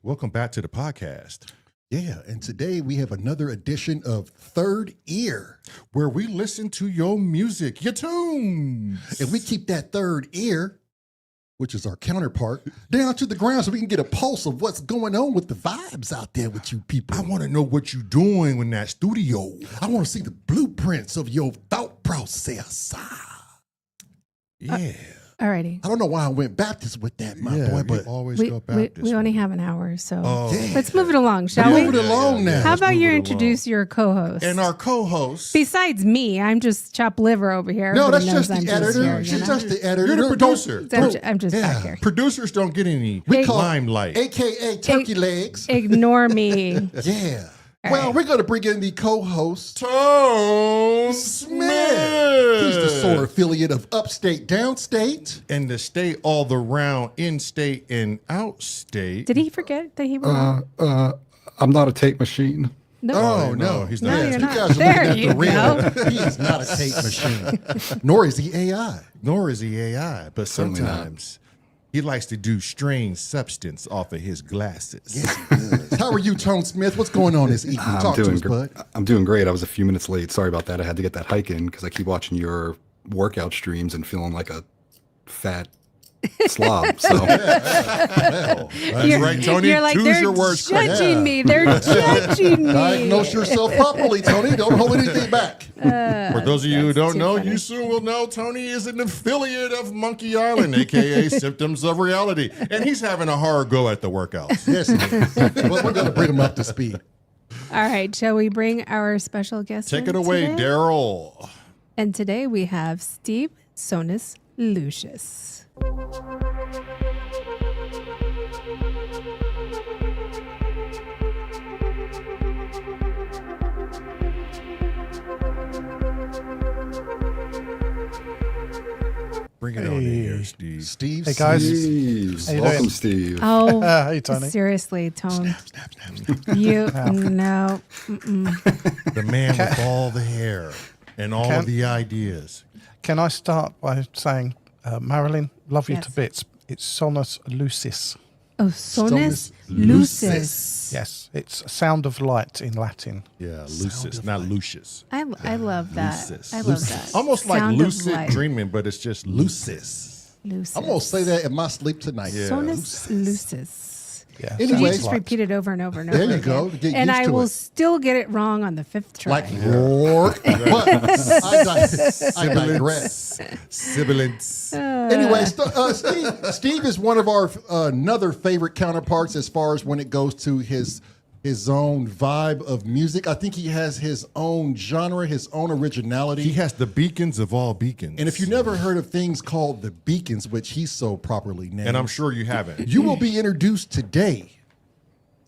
Welcome back to the podcast, Yeah, and today we have another edition of Third Ear, where we listen to your music, your tunes. and we keep that third ear, which is our counterpart, down to the ground so we can get a pulse of what's going on with the vibes out there with you people. I want to know what you're doing in that studio. I want to see the blueprints of your thought process. Yeah. Alrighty. I don't know why I went Baptist with that, my boy, we but always We, go we, Baptist. we only have an hour, so yeah. let's move it along, shall Move we? it along now. How Let's about move you it introduce your co-host? And our co-host. Besides me, I'm just chopped liver over here. No, that's Everybody knows just the I'm editor. here, you She's know? just the editor. You're the producer. I'm just Yeah. back here. Producers don't get any We call limelight. AKA turkey legs. Ignore me. Yeah. All Well, right. we're going to bring in the co-host, Tone Smith. He's the sore affiliate of Upstate Downstate. And the state all around, in-state and outstate. Did he forget that he was? I'm not a tape machine. No. Oh, no, no. he's No, not. you're You not. guys are There looking at you the real. go. He is not a tape machine, nor is he AI. Nor is he AI, but Certainly not. sometimes he likes to do strange substance off of his glasses. Yes, he does. How are you, Tone Smith? What's going on this evening? Talk to us, bud. I'm doing great. I was a few minutes late. Sorry about that. I had to get that hike in because I keep watching your workout streams and feeling like a fat slob. So That's right, Tony. You're like, Choose they're your words judging correctly. Yeah. me. They're judging me. Diagnose yourself properly, Tony. Don't hold anything back. For those of you who That's don't too know, funny. you soon will know Tony is an affiliate of Monkey Island, aka Symptoms of Reality. And he's having a hard go at the workouts. Yes, he is. Well, we're going to bring him up to speed. All right, shall we bring our special guest? Take in it away, today? Daryl. And today we have Steve Sonus Lucis. Bring it on in here, Steve. Steve. Hey, guys. Steve, How you welcome, doing? Steve. Oh, Hey, Tony. seriously, Tone. You no. The man with all the hair and all of the ideas. Can I start by saying, Marilyn, love you Yes. to bits. It's Sonus Lucis. Oh, Sonus Sonus Lucis. Yes, it's a sound of light in Latin. Yeah, Lucis, not Lucius. I love that. Lucis. I love that. Almost like Sound of lucid light. dreaming, but it's just Lucis. Lucis. I'm going to say that in my sleep tonight. Yeah. Sonus Lucis. Yeah. Anyway, You Sounds just light. repeat it over and over and There over. you again. go. Get And used I to will it. still get it wrong on the fifth try. Like roar. But I digress. Sibilance. Anyway, Steve is one of our another favorite counterparts as far as when it goes to his own vibe of music. I think he has his own genre, his own originality. He has the beacons of all beacons. And if you never heard of things called the Beacons, which he's so properly named, and I'm sure you haven't. you will be introduced today.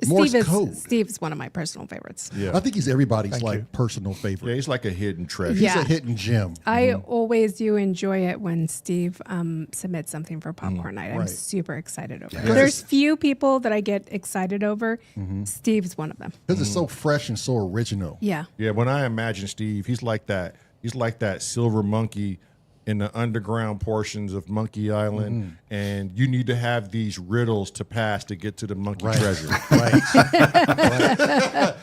Morse code. Steve's one of my personal favorites. Yeah. I think he's everybody's Thank like you. personal favorite. Yeah, he's like a hidden treasure. He's Yeah. a hidden gem. I always do enjoy it when Steve submits something for Popcorn Night. I'm right. super excited over it. Because There's it's- few people that I get excited over. Steve's one of them. Because it's so fresh and so original. Yeah. Yeah, when I imagine Steve, he's like that. He's like that silver monkey in the underground portions of Monkey Island, and you need to have these riddles to pass to get to the monkey treasure. Right.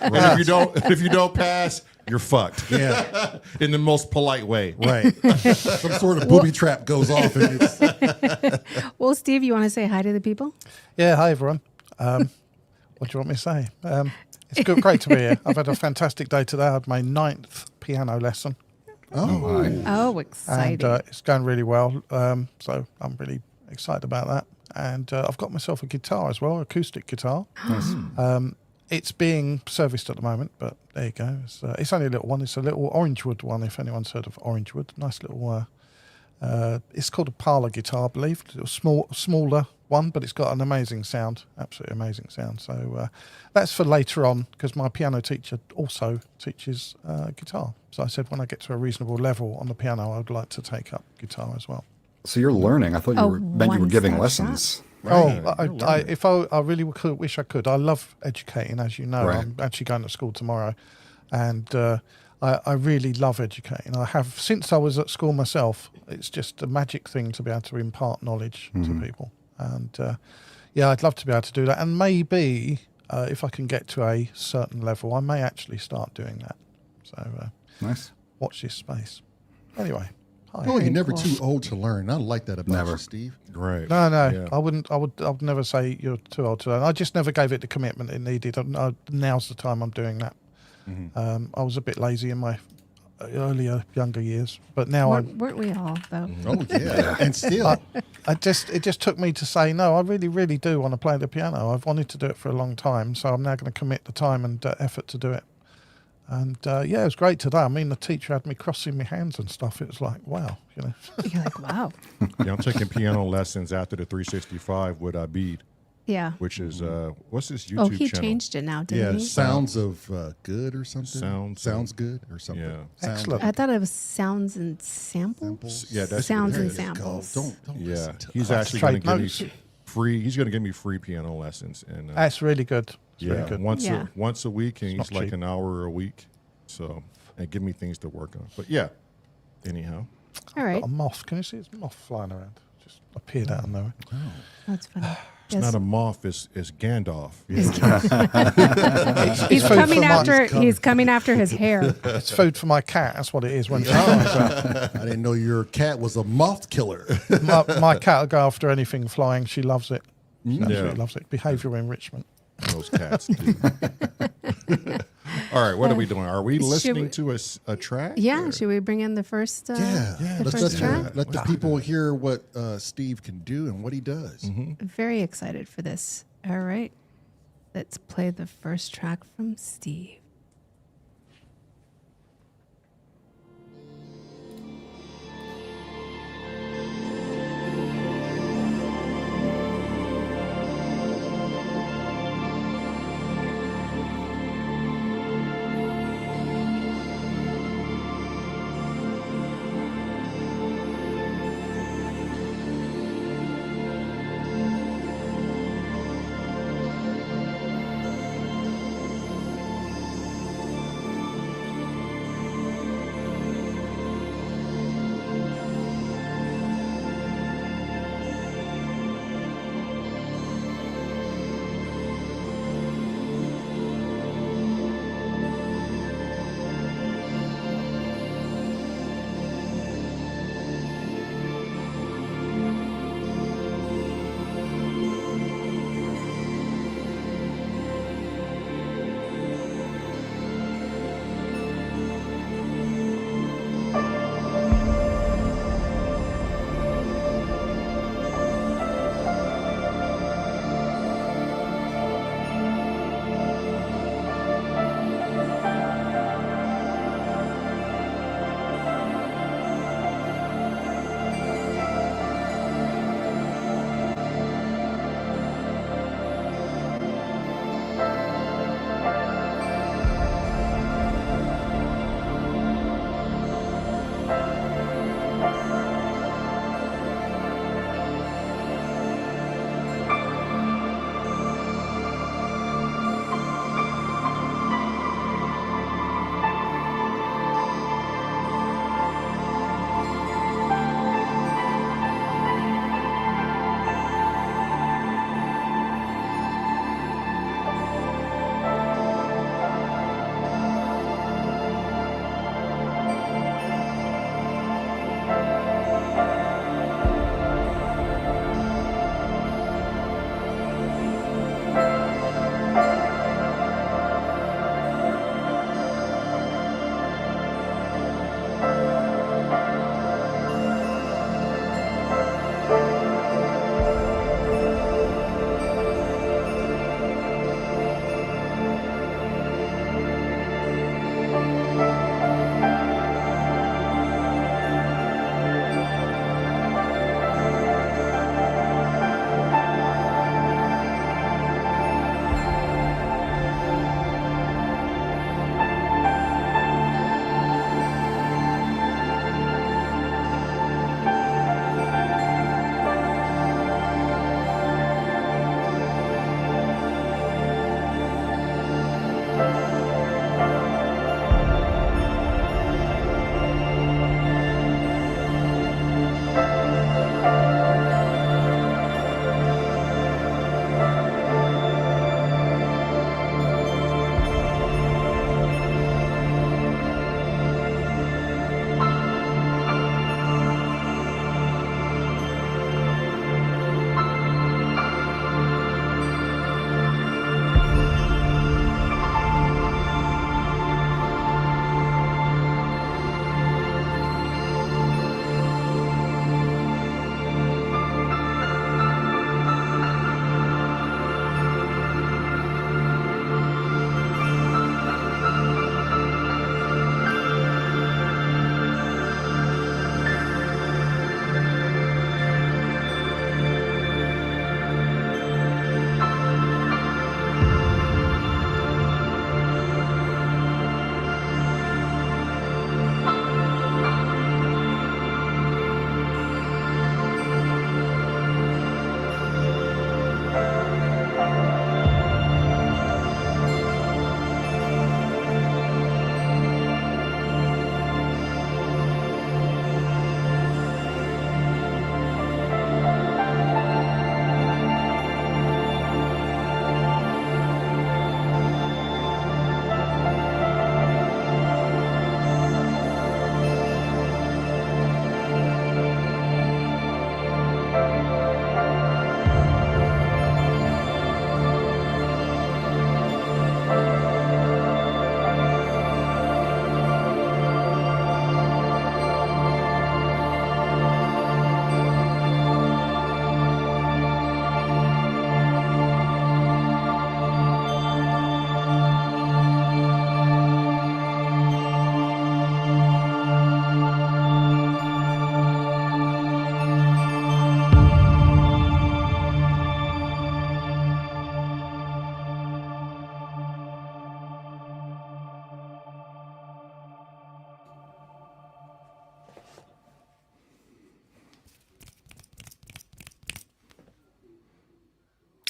And if you don't pass, you're fucked. Yeah. In the most polite way. Right. Some sort of booby trap goes off. And it's, Well, Steve, you want to say hi to the people? Yeah, hi, everyone. What do you want me to say? It's good, great to be here. I've had a fantastic day today. I had my 9th piano lesson, Oh, exciting. and it's going really well. So I'm really excited about that. And I've got myself a guitar as well, acoustic guitar. It's being serviced at the moment, but there you go. It's only a little one. It's a little Orangewood one, if anyone's heard of Orangewood. Nice little. It's called a parlour guitar, I believe. A smaller one, but it's got an amazing sound, absolutely amazing sound. So that's for later on, because my piano teacher also teaches guitar. So I said when I get to a reasonable level on the piano, I would like to take up guitar as well. So you're learning. I thought you meant you were giving one-stop lessons. I really wish I could. I love educating, as you know. Right. I'm actually going to school tomorrow, and I really love educating. I have since I was at school myself. It's just a magic thing to be able to impart knowledge to people, and Yeah, I'd love to be able to do that, and maybe if I can get to a certain level, I may actually start doing that. So Nice. watch this space. Anyway, hi. Oh, you're never cool. too old to learn. I like that about Never. you, Steve. Right. No, Yeah. I wouldn't. I would never say you're too old to learn. I just never gave it the commitment it needed. Now's the time I'm doing that. I was a bit lazy in my younger years, but now Weren't we all though? Oh yeah, and still, it just took me to say no. I really, really do want to play the piano. I've wanted to do it for a long time, so I'm now going to commit the time and effort to do it. And yeah, it was great today. I mean, the teacher had me crossing my hands and stuff. It was like, wow, you know. You're like, wow. Yeah, I'm taking piano lessons after the 365 with Abid, Yeah. which is what's his YouTube Oh, he channel? changed it now, didn't yeah, he? sounds of good or something. Sounds good or something. Yeah. Sound Excellent. I thought it was sounds and samples. Yeah, that's sounds what it and is. samples. Don't Yeah, listen to he's us. actually going to Trade give notes. me free. He's going to give me free piano lessons, and That's really good. It's yeah, really good. once a week, and not he's like cheap. an hour a week. So and give me things to work on. But yeah, anyhow, All right. Got a moth. Can you see this moth flying around? Just appeared out of nowhere. That's funny. it's not a moth. It's Gandalf. He's food coming for after. He's coming after his hair. It's food for my cat. That's what it is. When she flies out. I didn't know your cat was a moth killer. My cat will go after anything flying. She loves it. She absolutely Yeah. loves it. Behavioural enrichment. Those cats do. All right, what are we doing? Are we Should listening we- to a track? Yeah. or- Should we bring in the first? Yeah, The let's first track. let the people hear what Steve can do and what he does. Very excited for this. All right. Let's play the first track from Steve.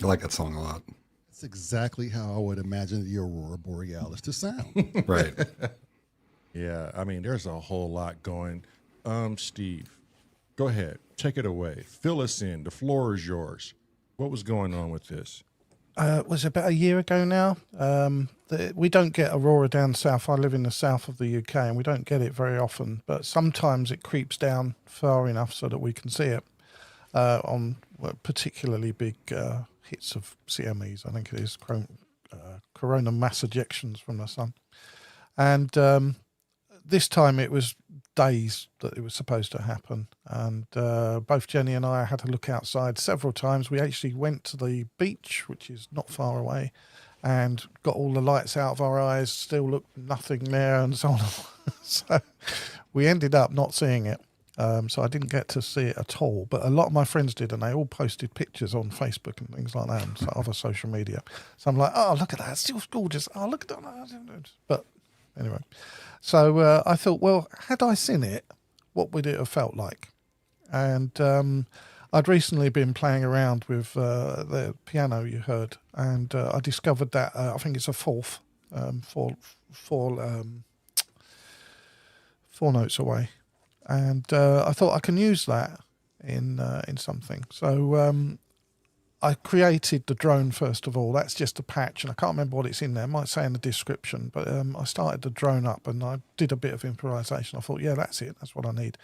I like that song a lot. That's exactly how I would imagine the Aurora Borealis to sound. Right. Yeah, I mean, there's a whole lot going. Steve, go ahead, take it away. Fill us in. The floor is yours. What was going on with this? Was about a year ago now. We don't get aurora down south. I live in the south of the UK, and we don't get it very often. But sometimes it creeps down far enough so that we can see it on particularly big hits of CMEs. I think it is coronal mass ejections from the sun. And this time it was days that it was supposed to happen, and both Jenny and I had to look outside several times. We actually went to the beach, which is not far away, and got all the lights out of our eyes, still looked nothing there, and so on. So we ended up not seeing it, so I didn't get to see it at all, but a lot of my friends did, and they all posted pictures on Facebook and things like that, and so other social media. So I'm like, oh, look at that, it's still gorgeous. Oh, look at that. But anyway, so I thought, well, had I seen it, what would it have felt like? And I'd recently been playing around with the piano you heard, and I discovered that I think it's a fourth, four notes away, and I thought I can use that in something. So I created the drone first of all. That's just a patch, and I can't remember what it's in there. It might say in the description, but I started the drone up and I did a bit of improvisation. I thought, yeah, that's it. That's what I need.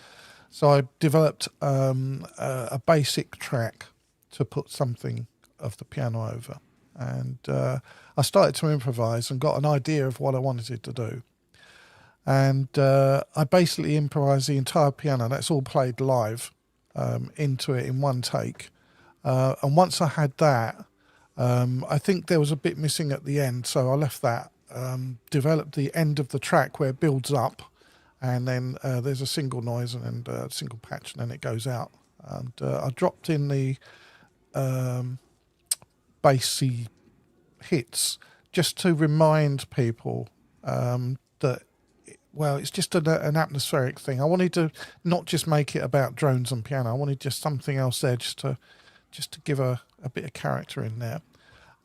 So I developed a basic track to put something of the piano over, and I started to improvise and got an idea of what I wanted it to do. And I basically improvised the entire piano. That's all played live into it in one take. And once I had that, I think there was a bit missing at the end, so I left that, developed the end of the track where it builds up, and then there's a single noise and then a single patch, and then it goes out. And I dropped in the bassy hits just to remind people that, well, it's just an atmospheric thing. I wanted to not just make it about drones and piano. I wanted just something else there, just to give a bit of character in there,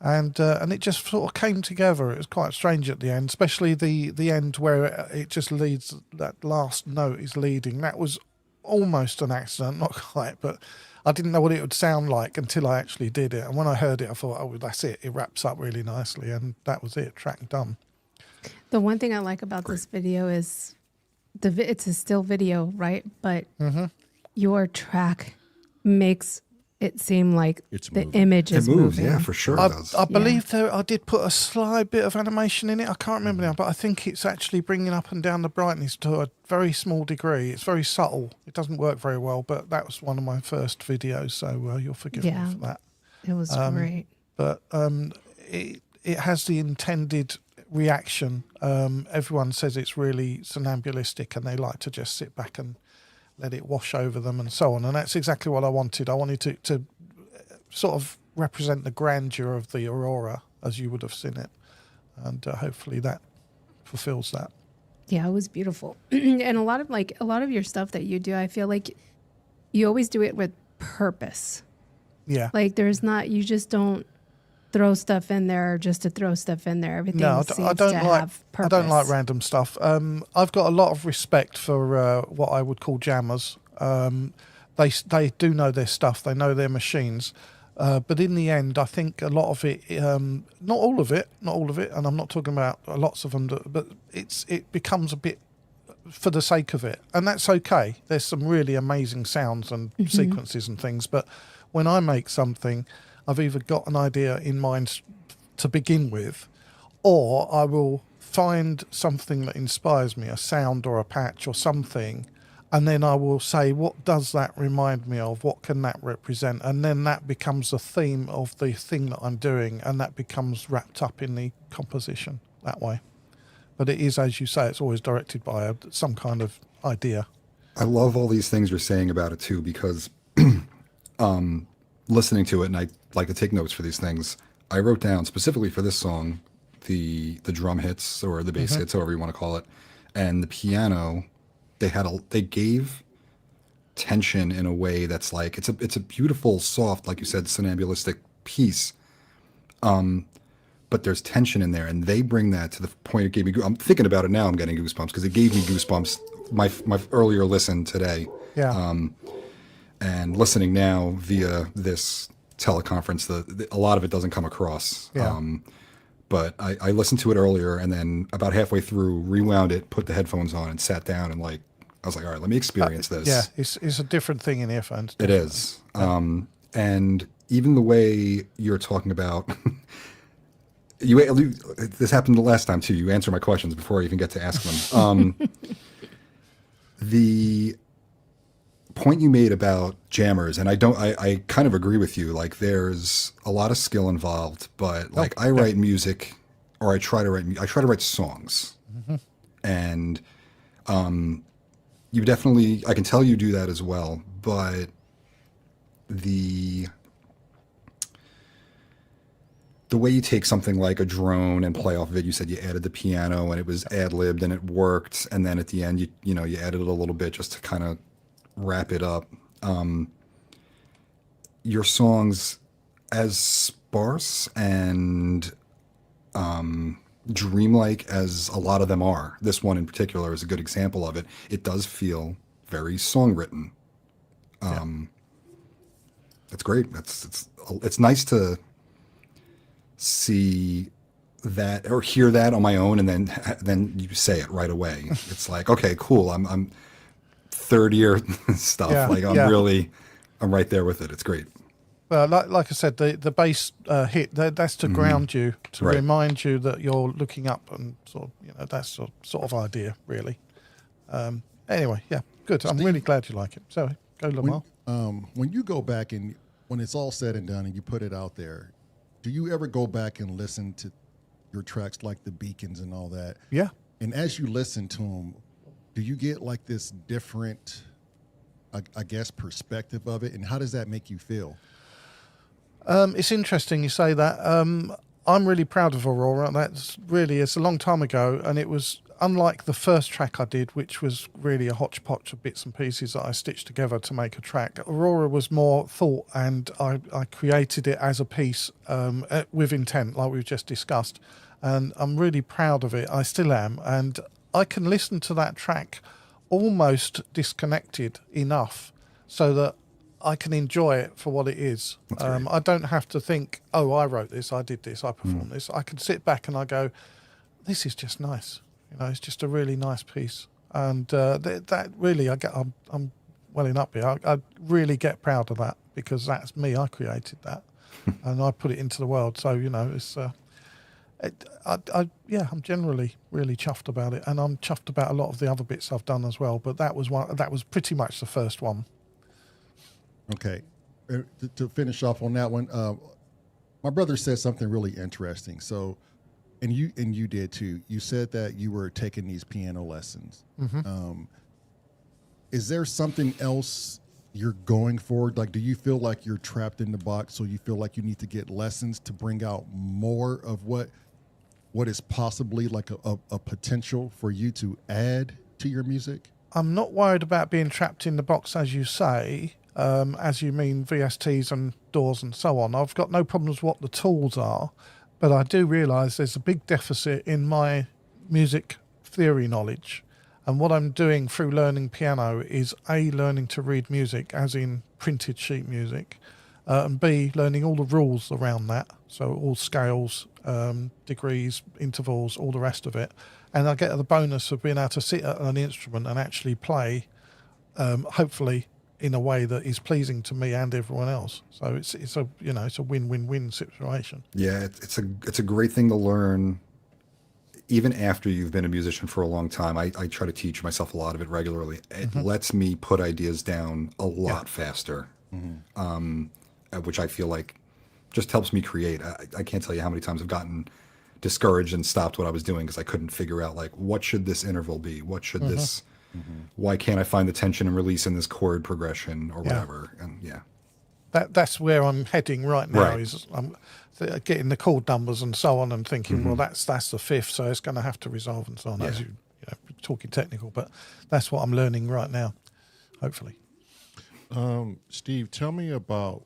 and it just sort of came together. It was quite strange at the end, especially the end where it just leads. That last note is leading. That was almost an accident, not quite, but I didn't know what it would sound like until I actually did it. And when I heard it, I thought, oh, that's it. It wraps up really nicely, and that was it. Track done. The one thing I like about this video is it's a still video, right? But your track makes it seem like It's the moving. image is It moves, moving. yeah, for sure it does. I believe I did put a slight bit of animation in it. I can't remember now, but I think it's actually bringing up and down the brightness to a very small degree. It's very subtle. It doesn't work very well, but that was one of my first videos, so you'll forgive me for that. It was great. But it has the intended reaction. Everyone says it's really somnambulistic, and they like to just sit back and let it wash over them and so on. And that's exactly what I wanted. I wanted to sort of represent the grandeur of the aurora as you would have seen it. And hopefully that fulfills that. Yeah, it was beautiful. And a lot of your stuff that you do, I feel like you always do it with purpose. Yeah. Like you just don't throw stuff in there just to throw stuff in there. Everything No, seems I don't to like. have I purpose. don't like random stuff. I've got a lot of respect for what I would call jammers. They do know their stuff. They know their machines. But in the end, I think a lot of it, not all of it, and I'm not talking about lots of them, but it becomes a bit for the sake of it, and that's okay. There's some really amazing sounds and sequences and things, but when I make something, I've either got an idea in mind to begin with, or I will find something that inspires me, a sound or a patch or something, and then I will say, what does that remind me of? What can that represent? And then that becomes the theme of the thing that I'm doing, and that becomes wrapped up in the composition that way. But it is, as you say, it's always directed by some kind of idea. I love all these things you're saying about it too, because listening to it, and I like to take notes for these things, I wrote down specifically for this song the drum hits or the bass hits, however you want to call it, and the piano. They gave tension in a way that's like it's a beautiful, soft, like you said, somnambulistic piece, but there's tension in there, and they bring that to the point it gave me. I'm thinking about it now. I'm getting goosebumps because it gave me goosebumps. My earlier listen today, Yeah. and listening now via this teleconference, a lot of it doesn't come across. Yeah. But I listened to it earlier, and then about halfway through, rewound it, put the headphones on, and sat down and I was like, all right, let me experience this. Yeah, it's a different thing in earphones. It is. And even the way you're talking about, this happened the last time too. You answer my questions before I even get to ask them. The point you made about jammers, and I kind of agree with you. Like, there's a lot of skill involved, but like I write music, or I try to write songs, and you definitely, I can tell you do that as well, but the way you take something like a drone and play off of it, you said you added the piano and it was ad-libbed and it worked, and then at the end you added a little bit just to kind of wrap it up. Your songs, as sparse and dreamlike as a lot of them are, this one in particular is a good example of it. It does feel very songwritten. That's great. It's nice to see that or hear that on my own, and then you say it right away. It's like, okay, cool. I'm third year stuff. Yeah, like I'm right there with it. It's great. Well, like I said, the bass hit, that's to ground you, to Right. remind you that you're looking up, and sort of, that's sort of idea, really. Anyway, yeah, good. I'm really glad you like it. So go, Lamar. When you go back and when it's all said and done and you put it out there, do you ever go back and listen to your tracks like the Beacons and all that? Yeah. And as you listen to them, do you get like this different, I guess, perspective of it? And how does that make you feel? It's interesting you say that. I'm really proud of Aurora. It's a long time ago, and it was unlike the first track I did, which was really a hodgepodge of bits and pieces that I stitched together to make a track. Aurora was more thought, and I created it as a piece with intent, like we've just discussed. And I'm really proud of it. I still am. And I can listen to that track almost disconnected enough so that I can enjoy it for what it is. I don't have to think, oh, I wrote this, I did this, I performed this. I can sit back and I go, this is just nice. It's just a really nice piece. And that really, I'm welling up here. I really get proud of that, because that's me. I created that and I put it into the world. So, it's, I'm generally really chuffed about it. And I'm chuffed about a lot of the other bits I've done as well. But that was pretty much the first one. Okay. To finish off on that one, my brother said something really interesting. So, and you did too. You said that you were taking these piano lessons. Is there something else you're going for? Like, do you feel like you're trapped in the box, so you feel like you need to get lessons to bring out more of what is possibly like a potential for you to add to your music? I'm not worried about being trapped in the box, as you say. As you mean VSTs and doors and so on. I've got no problems with what the tools are, but I do realise there's a big deficit in my music theory knowledge. And what I'm doing through learning piano is A, learning to read music, as in printed sheet music, and B, learning all the rules around that. So all scales, degrees, intervals, all the rest of it. And I get the bonus of being able to sit at an instrument and actually play, hopefully, in a way that is pleasing to me and everyone else. So it's a win-win-win situation. Yeah, it's a great thing to learn even after you've been a musician for a long time. I try to teach myself a lot of it regularly. It lets me put ideas down a lot faster, which I feel like just helps me create. I can't tell you how many times I've gotten discouraged and stopped what I was doing because I couldn't figure out, like, what should this interval be? What should this... Why can't I find the tension and release in this chord progression or whatever? And that's where I'm heading right now. Right. Is I'm getting the chord numbers and so on, and thinking, well, that's the fifth, so it's going to have to resolve and so on. As you talking technical, but that's what I'm learning right now. Hopefully, Steve, tell me about.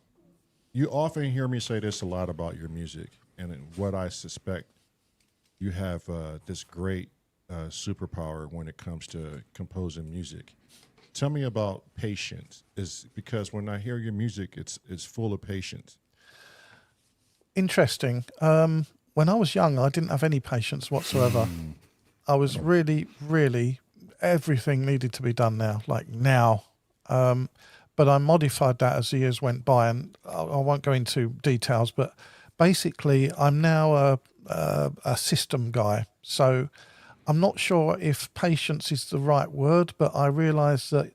You often hear me say this a lot about your music. and what I suspect you have this great superpower when it comes to composing music. Tell me about patience. Is because when I hear your music, it's full of patience. Interesting. When I was young, I didn't have any patience whatsoever. I was really, really, everything needed to be done now, like now. But I modified that as the years went by, and I won't go into details, but basically I'm now a system guy. So I'm not sure if patience is the right word, but I realise that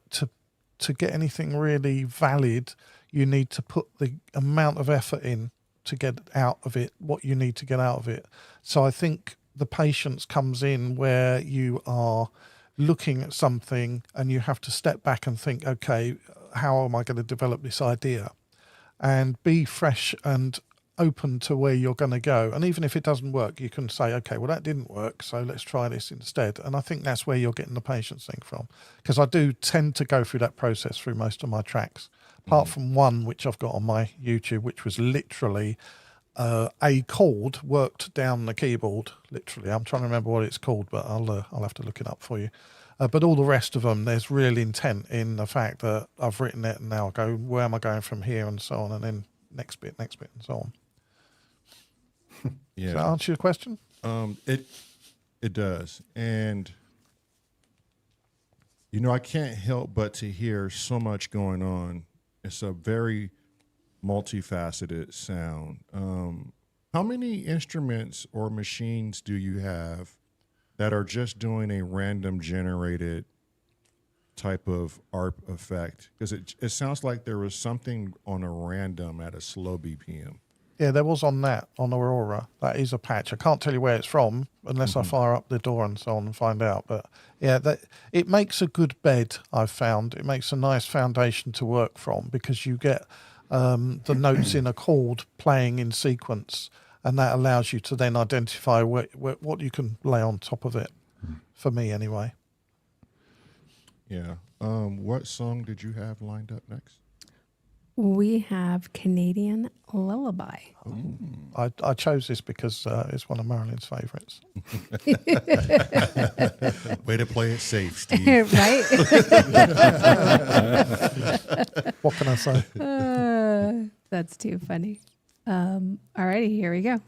to get anything really valid, you need to put the amount of effort in to get out of it what you need to get out of it. So I think the patience comes in where you are looking at something and you have to step back and think, okay, how am I going to develop this idea? And be fresh and open to where you're going to go. And even if it doesn't work, you can say, okay, well, that didn't work, so let's try this instead. And I think that's where you're getting the patience thing from, because I do tend to go through that process through most of my tracks, apart from one which I've got on my YouTube, which was literally a chord worked down the keyboard. Literally, I'm trying to remember what it's called, but I'll have to look it up for you. But all the rest of them, there's real intent in the fact that I've written it, and now I go, where am I going from here, and so on, and then next bit, and so on. Yeah. Does that answer your question? It does. And I can't help but to hear so much going on. It's a very multifaceted sound. How many instruments or machines do you have that are just doing a random generated type of ARP effect? Because it sounds like there was something on a random at a slow BPM. Yeah, there was on Aurora. That is a patch. I can't tell you where it's from unless I fire up the door and so on and find out. But yeah, it makes a good bed, I've found. It makes a nice foundation to work from, because you get the notes in a chord playing in sequence, and that allows you to then identify what you can lay on top of it, for me anyway. Yeah. What song did you have lined up next? We have Canadian Lullaby. I chose this because it's one of Marilyn's favourites. Way to play it safe, Steve. Right? What can I say? That's too funny. Alrighty, here we go.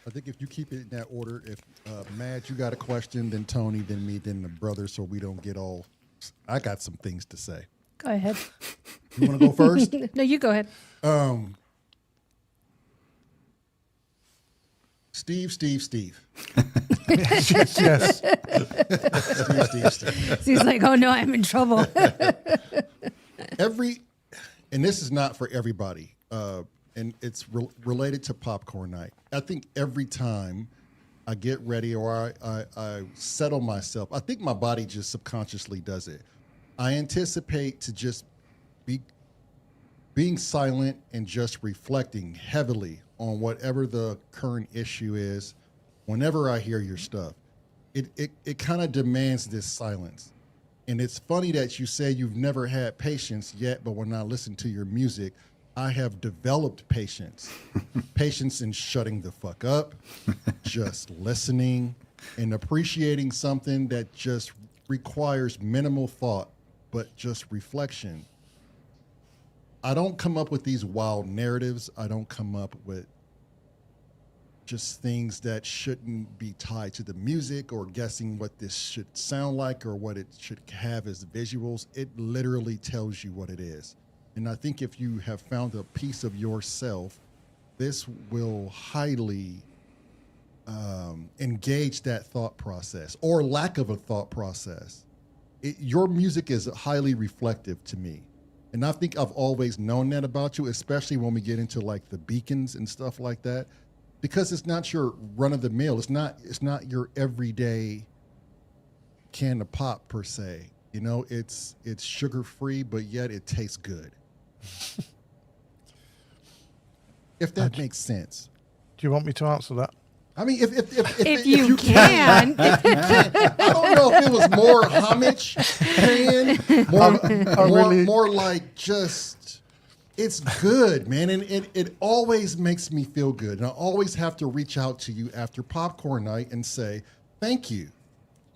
I think if you keep it in that order, if Madge, you got a question, then Tony, then me, then the brother, so we don't get all. I got some things to say. Go ahead. You want to go first? No, you go ahead. Steve. Yes. Steve. So he's like, oh no, I'm in trouble. And this is not for everybody, and it's related to popcorn night. I think every time I get ready or I settle myself, I think my body just subconsciously does it. I anticipate to just being silent and just reflecting heavily on whatever the current issue is. Whenever I hear your stuff, it kind of demands this silence. And it's funny that you say you've never had patience yet, but when I listen to your music, I have developed patience. Patience in shutting the fuck up, just listening, and appreciating something that just requires minimal thought, but just reflection. I don't come up with these wild narratives. I don't come up with just things that shouldn't be tied to the music or guessing what this should sound like or what it should have as visuals. It literally tells you what it is. And I think if you have found a piece of yourself, this will highly engage that thought process or lack of a thought process. Your music is highly reflective to me. And I think I've always known that about you, especially when we get into like the beacons and stuff like that, because it's not your run of the mill. It's not your everyday can of pop per se. You know, it's sugar free, but yet it tastes good. If that makes sense. Do you want me to answer that? I mean, if you can. I don't know if it was more homage, more like just, it's good, man. And it always makes me feel good. And I always have to reach out to you after popcorn night and say, thank you.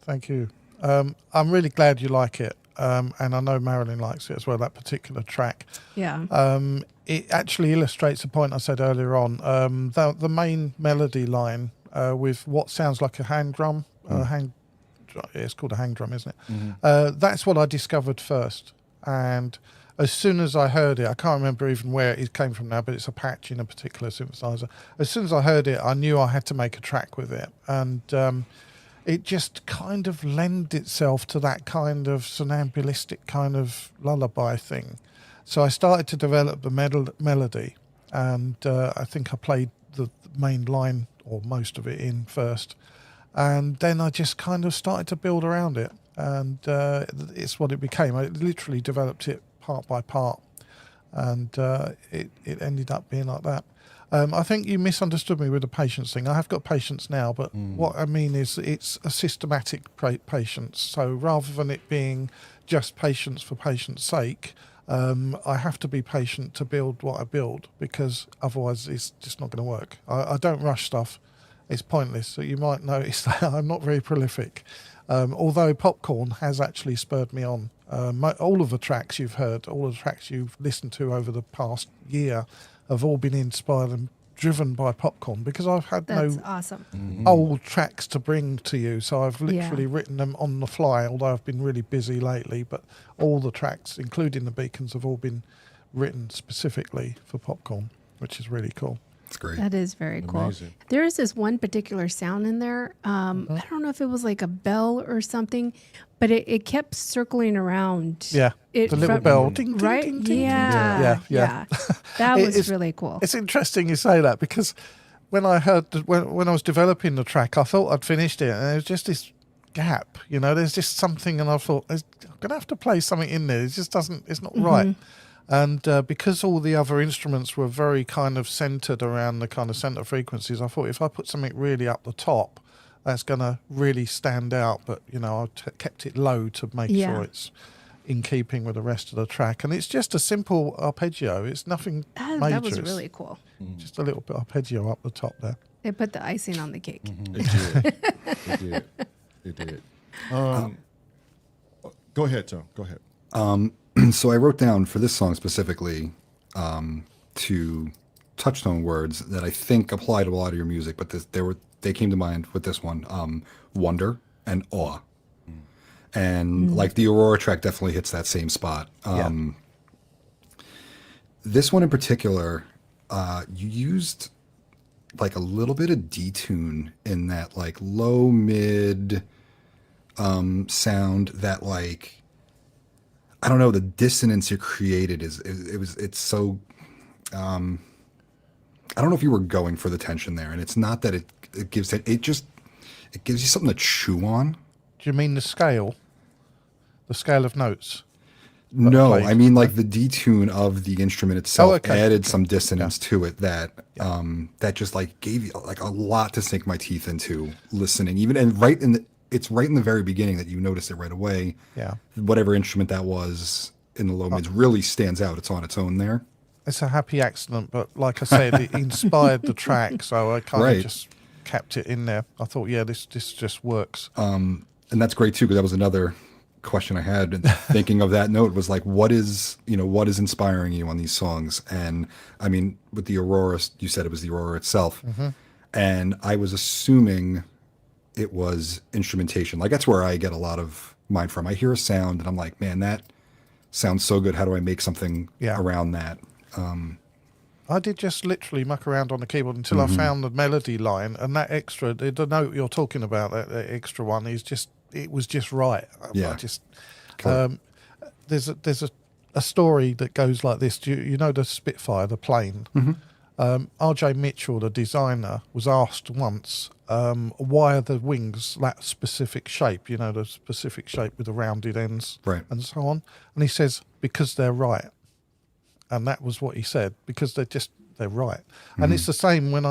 Thank you. I'm really glad you like it. And I know Marilyn likes it as well, that particular track. Yeah. It actually illustrates a point I said earlier on. The main melody line with what sounds like a hand drum, it's called a hang drum, isn't it? Mm-hmm. That's what I discovered first. And as soon as I heard it, I can't remember even where it came from now, but it's a patch in a particular synthesizer. As soon as I heard it, I knew I had to make a track with it. And it just kind of lent itself to that kind of somnambulistic kind of lullaby thing. So I started to develop the melody, and I think I played the main line, or most of it, in first. And then I just kind of started to build around it, and it's what it became. I literally developed it part by part, and it ended up being like that. I think you misunderstood me with the patience thing. I have got patience now, but what I mean is it's a systematic patience. So rather than it being just patience for patience sake, I have to be patient to build what I build, because otherwise it's just not going to work. I don't rush stuff. It's pointless. So you might notice that I'm not very prolific, although Popcorn has actually spurred me on. All of the tracks you've heard, all of the tracks you've listened to over the past year have all been inspired and driven by Popcorn, because I've had That's awesome. old tracks to bring to you. So I've literally written them on the fly, although I've been really busy lately. But all the tracks, including the Beacons, have all been written specifically for Popcorn, which is really cool. It's great. That is very cool. Amazing. There is this one particular sound in there. I don't know if it was like a bell or something, but it kept circling around. Yeah, It the little from- bell. Ding, ding, Right? ding, ding. Yeah. Yeah. That was It's- really cool. It's interesting you say that, because when I heard when I was developing the track, I thought I'd finished it, and there was just this gap. There's just something, and I thought I'm gonna have to play something in there. It just doesn't. It's not right. And because all the other instruments were very kind of centered around the kind of center frequencies, I thought if I put something really up the top, that's going to really stand out. But, I kept it low to make sure it's in keeping with the rest of the track. And it's just a simple arpeggio. It's nothing major. That was It's really cool. just a little bit arpeggio up the top there. It put the icing on the cake. It did. It did. Go ahead, Tom. Go ahead. So I wrote down for this song specifically 2 touchstone words that I think apply to a lot of your music, but they came to mind with this one: wonder and awe. And like the Aurora track definitely hits that same spot. This one in particular, you used like a little bit of detune in that like low mid sound that like, I don't know, the dissonance you created it's so, I don't know if you were going for the tension there, and it's not that it gives gives you something to chew on. Do you mean the scale? The scale of notes? No, played. I mean like the detune of the instrument itself okay. added some dissonance to it that that just like gave you like a lot to sink my teeth into listening. It's right in the very beginning that you notice it right away. Yeah. Whatever instrument that was in the low mids really stands out. It's on its own there. It's a happy accident, but like I said, it inspired the track, so I kind of just kept it in there. I thought, this just works. And that's great too, because that was another question I had. And thinking of that note was like, what is inspiring you on these songs? And I mean, with the Aurora, you said it was the Aurora itself, and I was assuming it was instrumentation. Like that's where I get a lot of mine from. I hear a sound and I'm like, man, that sounds so good. How do I make something around that? I did just literally muck around on the keyboard until I found the melody line, and that extra, the note you're talking about, that extra one it was just right. Yeah. I just, there's a story that goes like this. You know the Spitfire, the plane? R.J. Mitchell, the designer, was asked once, why are the wings that specific shape, the specific shape with the rounded ends and so on? And he says, because they're right. And that was what he said, because they're right. And it's the same when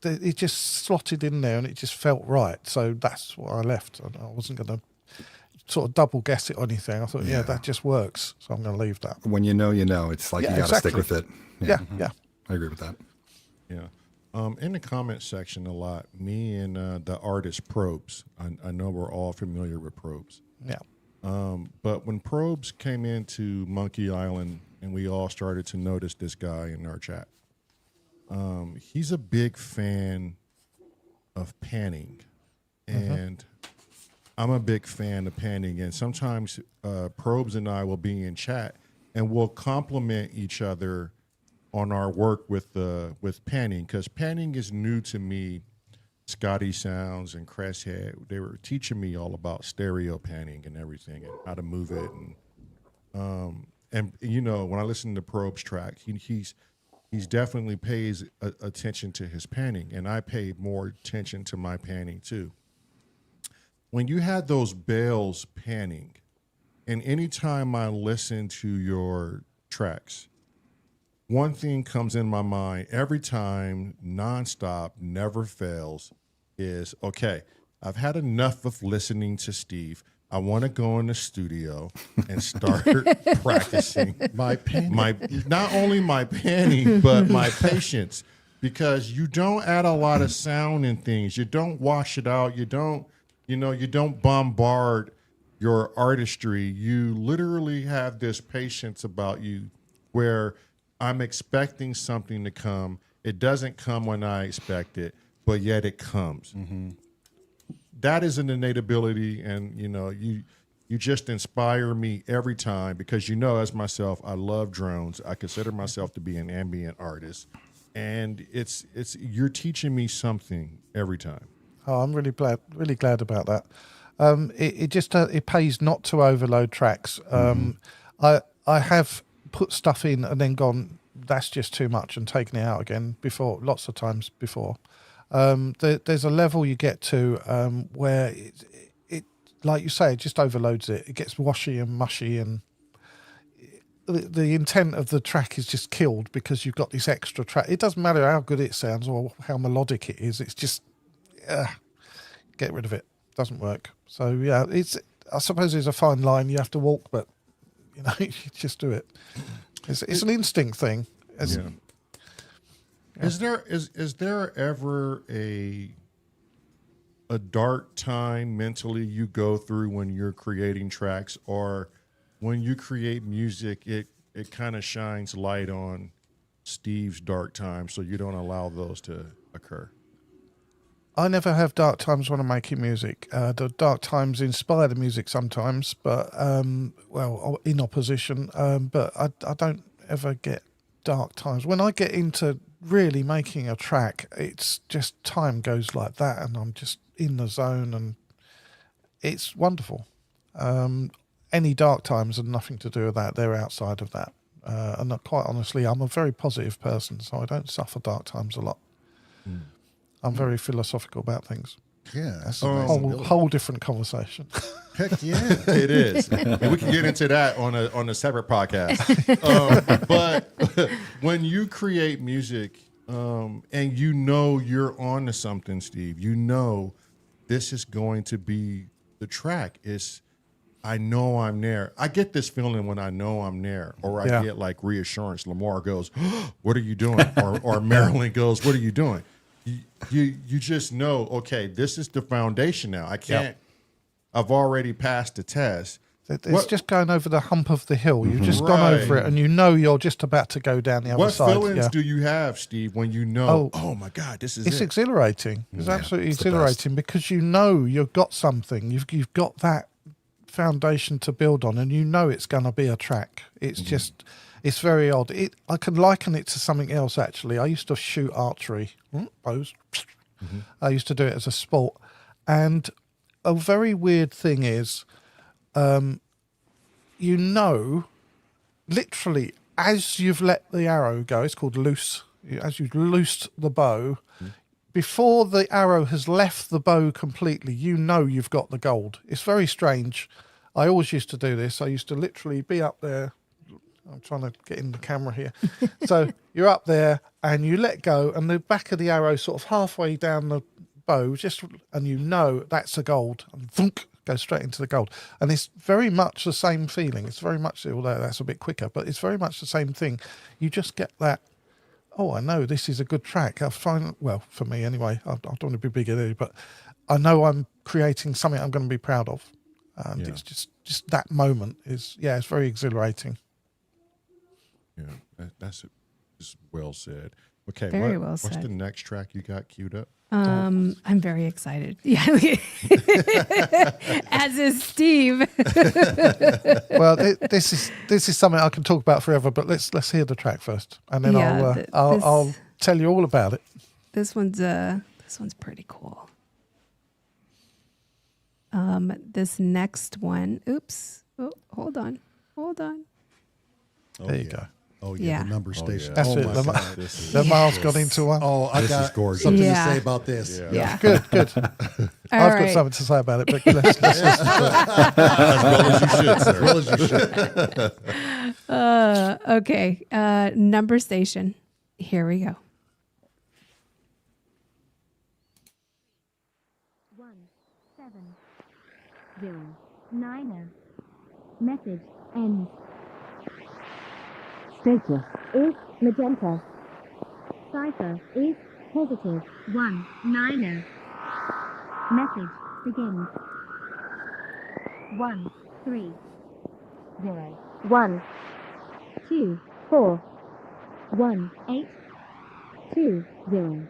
it just slotted in there and it just felt right. So that's what I left. I wasn't going to sort of double guess it or anything. I thought, that just works. So I'm going to leave that. When you know, it's like you got to stick with it. Yeah. I agree with that. Yeah. In the comment section a lot, me and the artist Probes, I know we're all familiar with Probes. Yeah. But when Probes came into Monkey Island and we all started to notice this guy in our chat, he's a big fan of panning. And I'm a big fan of panning. And sometimes Probes and I will be in chat and we'll compliment each other on our work with panning, because panning is new to me. Scotty Sounds and Cresthead, they were teaching me all about stereo panning and everything and how to move it. And when I listen to Probe's track, he's definitely pays attention to his panning, and I pay more attention to my panning too. when you had those bales panning, and anytime I listen to your tracks, one thing comes in my mind every time, nonstop, never fails, is okay, I've had enough of listening to Steve. I want to go in the studio and start practicing My panning. not only my panning, but my patience, because you don't add a lot of sound in things. You don't wash it out. You don't bombard your artistry. You literally have this patience about you where I'm expecting something to come. It doesn't come when I expect it, but yet it comes. That is an innate ability, and you just inspire me every time, because as myself, I love drones. I consider myself to be an ambient artist, and it's you're teaching me something every time. Oh, I'm really glad about that. It pays not to overload tracks. I have put stuff in and then gone, that's just too much, and taken it out again lots of times before. There's a level you get to where it, like you say, it just overloads it. It gets washy and mushy, and the intent of the track is just killed because you've got this extra track. It doesn't matter how good it sounds or how melodic it is. It's just get rid of it. Doesn't work. So yeah, I suppose it's a fine line you have to walk, but you just do it. It's an instinct thing. Is there ever a dark time mentally you go through when you're creating tracks, or when you create music, it kind of shines light on Steve's dark times, so you don't allow those to occur? I never have dark times when I'm making music. The dark times inspire the music sometimes, but in opposition. But I don't ever get dark times. When I get into really making a track, it's just time goes like that, and I'm just in the zone, and it's wonderful. Any dark times are nothing to do with that. They're outside of that. And quite honestly, I'm a very positive person, so I don't suffer dark times a lot. I'm very philosophical about things. Yeah, that's Whole different conversation. Heck yeah. It is, and we can get into that on a separate podcast. But when you create music, and you're on to something, Steve, this is going to be the track. I know I'm there. I get this feeling when I know I'm there, or I get like reassurance. Lamar goes, "What are you doing?" or Marilyn goes, "What are you doing?" You just know, okay, this is the foundation now. I can't. Yep. I've already passed the test. It's just going over the hump of the hill. You've just gone over it, and you're just about to go down the other side. What feelings do you have, Steve, when you know, oh my God, this is it? It's exhilarating. It's absolutely exhilarating, because you've got something. You've got that foundation to build on, and it's going to be a track. It's just, it's very odd. I can liken it to something else, actually. I used to shoot archery, bows. I used to do it as a sport, and a very weird thing is, literally, as you've let the arrow go, it's called loose, as you've loosed the bow, before the arrow has left the bow completely, you've got the gold. It's very strange. I always used to do this. I used to literally be up there. I'm trying to get in the camera here. So you're up there and you let go, and the back of the arrow sort of halfway down the bow, and that's a gold. And thunk, goes straight into the gold. And it's very much the same feeling. It's very much, although that's a bit quicker, but it's very much the same thing. You just get that, I know this is a good track. I find, for me anyway, I don't want to be big-headed, but I know I'm creating something I'm going to be proud of. And it's just that moment is, it's very exhilarating. Yeah, that's well said. Okay, Very well what's said. the next track you got queued up? I'm very excited. Yeah, as is Steve. Well, this is something I can talk about forever, but let's hear the track first, and then I'll tell you all about it. This one's pretty cool. This next one. Oops. Oh, hold on. There you go. Oh yeah, Yeah. the number station. That's oh it. my The, God. the Miles got into one. Oh, I This is got gorgeous. something Yeah. to say about this. Yeah. Good, good. All I've right. got something to say about it, but let's listen. As well as you should, sir. As well as you should. Okay. Number station. Here we go. 170 message ends. Status is magenta. Cipher is positive 190. Message begins. 130 124 1820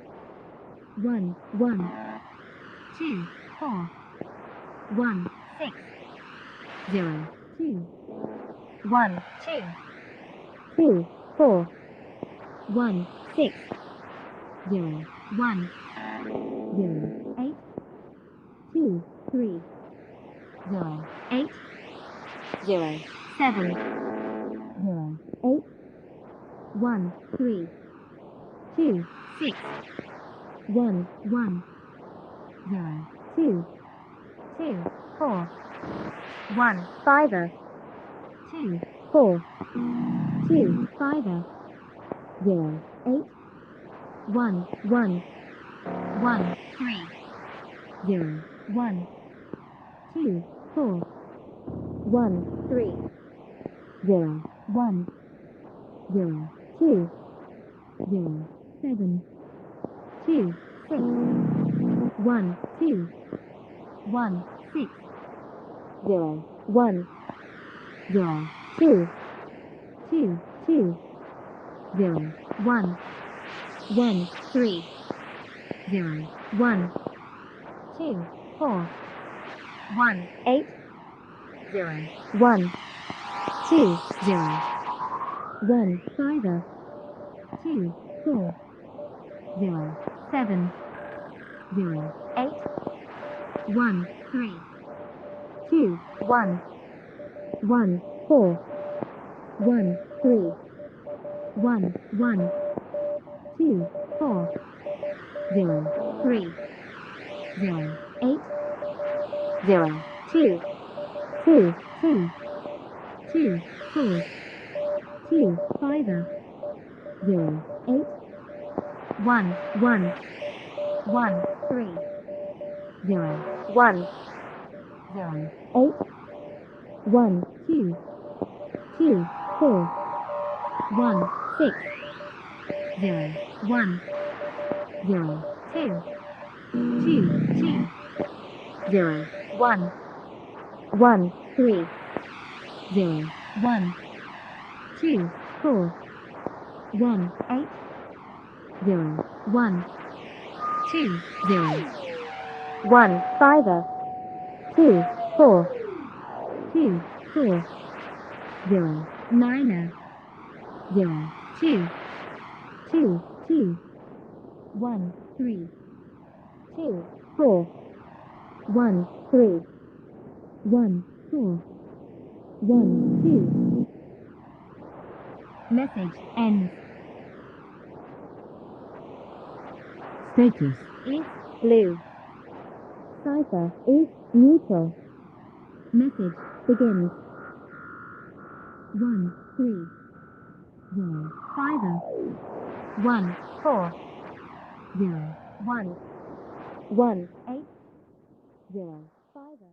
1124 1602 1224 Message ends. Status is blue. Cipher is neutral. Message begins. 130 140 1805.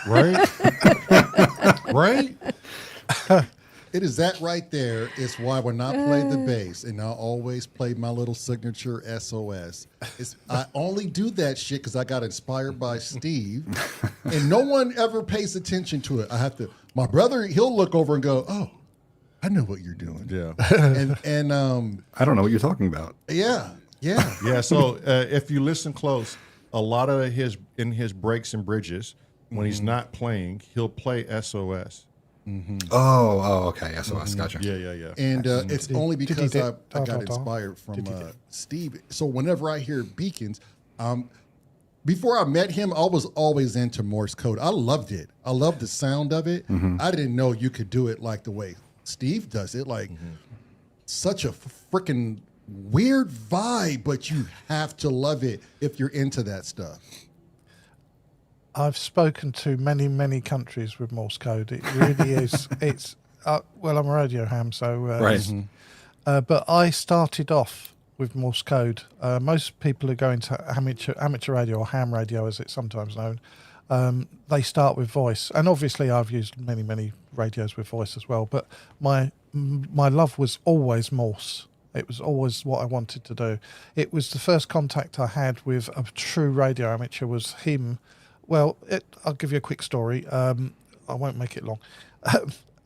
Right? Right? It is that right there is why when I play the bass, and I always play my little signature SOS, I only do that shit because I got inspired by Steve, and no one ever pays attention to it. I have to. My brother, he'll look over and go, "Oh, I know what you're doing." Yeah. And I don't know what you're talking about. yeah, yeah. Yeah. So if you listen close, a lot of his breaks and bridges, when he's not playing, he'll play SOS. Oh, okay. SOS. Gotcha. Yeah. And it's only because did I got da, da. inspired from Steve. So whenever I hear beacons, before I met him, I was always into Morse code. I loved it. I loved the sound of it. I didn't know you could do it like the way Steve does it. Like such a freaking weird vibe, but you have to love it if you're into that stuff. I've spoken to many, many countries with Morse code. It really is. It's well, I'm a radio ham, so Right. but I started off with Morse code. Most people who go into amateur radio or ham radio, as it's sometimes known, they start with voice. And obviously, I've used many radios with voice as well. But my love was always Morse. It was always what I wanted to do. It was the first contact I had with a true radio amateur was him. Well, I'll give you a quick story. I won't make it long.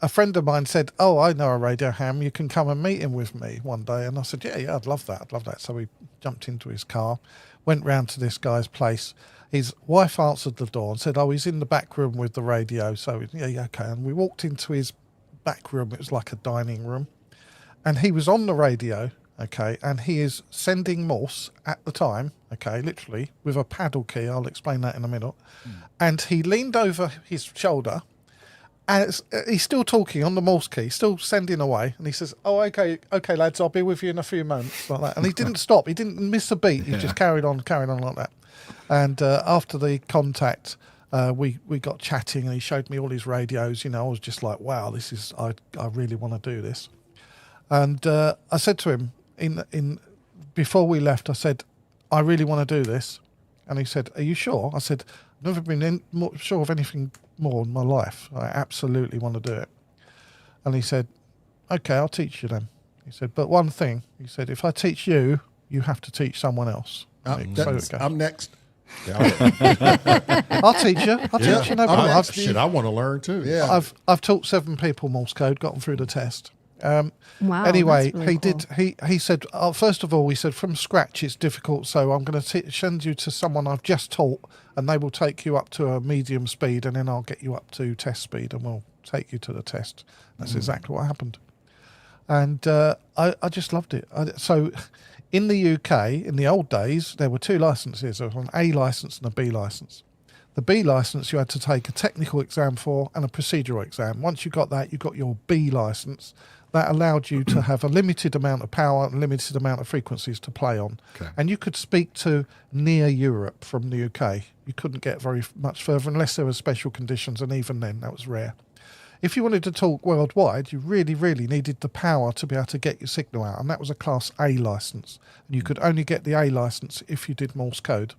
A friend of mine said, "Oh, I know a radio ham. You can come and meet him with me one day." And I said, "Yeah, I'd love that. So we jumped into his car, went round to this guy's place. His wife answered the door and said, "Oh, he's in the back room with the radio." So yeah, okay. And we walked into his back room. It was like a dining room, and he was on the radio. Okay, and he is sending Morse at the time, okay, literally, with a paddle key. I'll explain that in a minute. And he leaned over his shoulder, and he's still talking on the Morse key, still sending away. And he says, "Oh, okay, lads, I'll be with you in a few moments," like that. And he didn't stop. He didn't miss a beat. He just carried on like that. And after the contact, we got chatting, and he showed me all his radios. You know, I was just like, wow, I really want to do this. And I said to him, before we left, I said, "I really want to do this." And he said, "Are you sure?" I said, "I've never been sure of anything more in my life. I absolutely want to do it." And he said, "Okay, I'll teach you then." He said, "But one thing," he said, "if I teach you, you have to teach someone else." I'm next. I'll teach you. I'll teach you. No problem. Shit, I want to learn too. Yeah. I've taught 7 people Morse code, got them through the test. Wow. Anyway, that's really cool. he said, first of all, he said, from scratch it's difficult, so I'm going to send you to someone I've just taught, and they will take you up to a medium speed, and then I'll get you up to test speed, and we'll take you to the test. That's exactly what happened. And I just loved it. So in the UK, in the old days, there were 2 licenses. There was an A license and a B license. The B license you had to take a technical exam for and a procedural exam. Once you got that, you got your B license. That allowed you to have a limited amount of power and limited amount of frequencies to play on. Okay. And you could speak to near Europe from the UK. You couldn't get very much further unless there were special conditions, and even then, that was rare. If you wanted to talk worldwide, you really, really needed the power to be able to get your signal out, and that was a Class A license. And you could only get the A license if you did Morse code.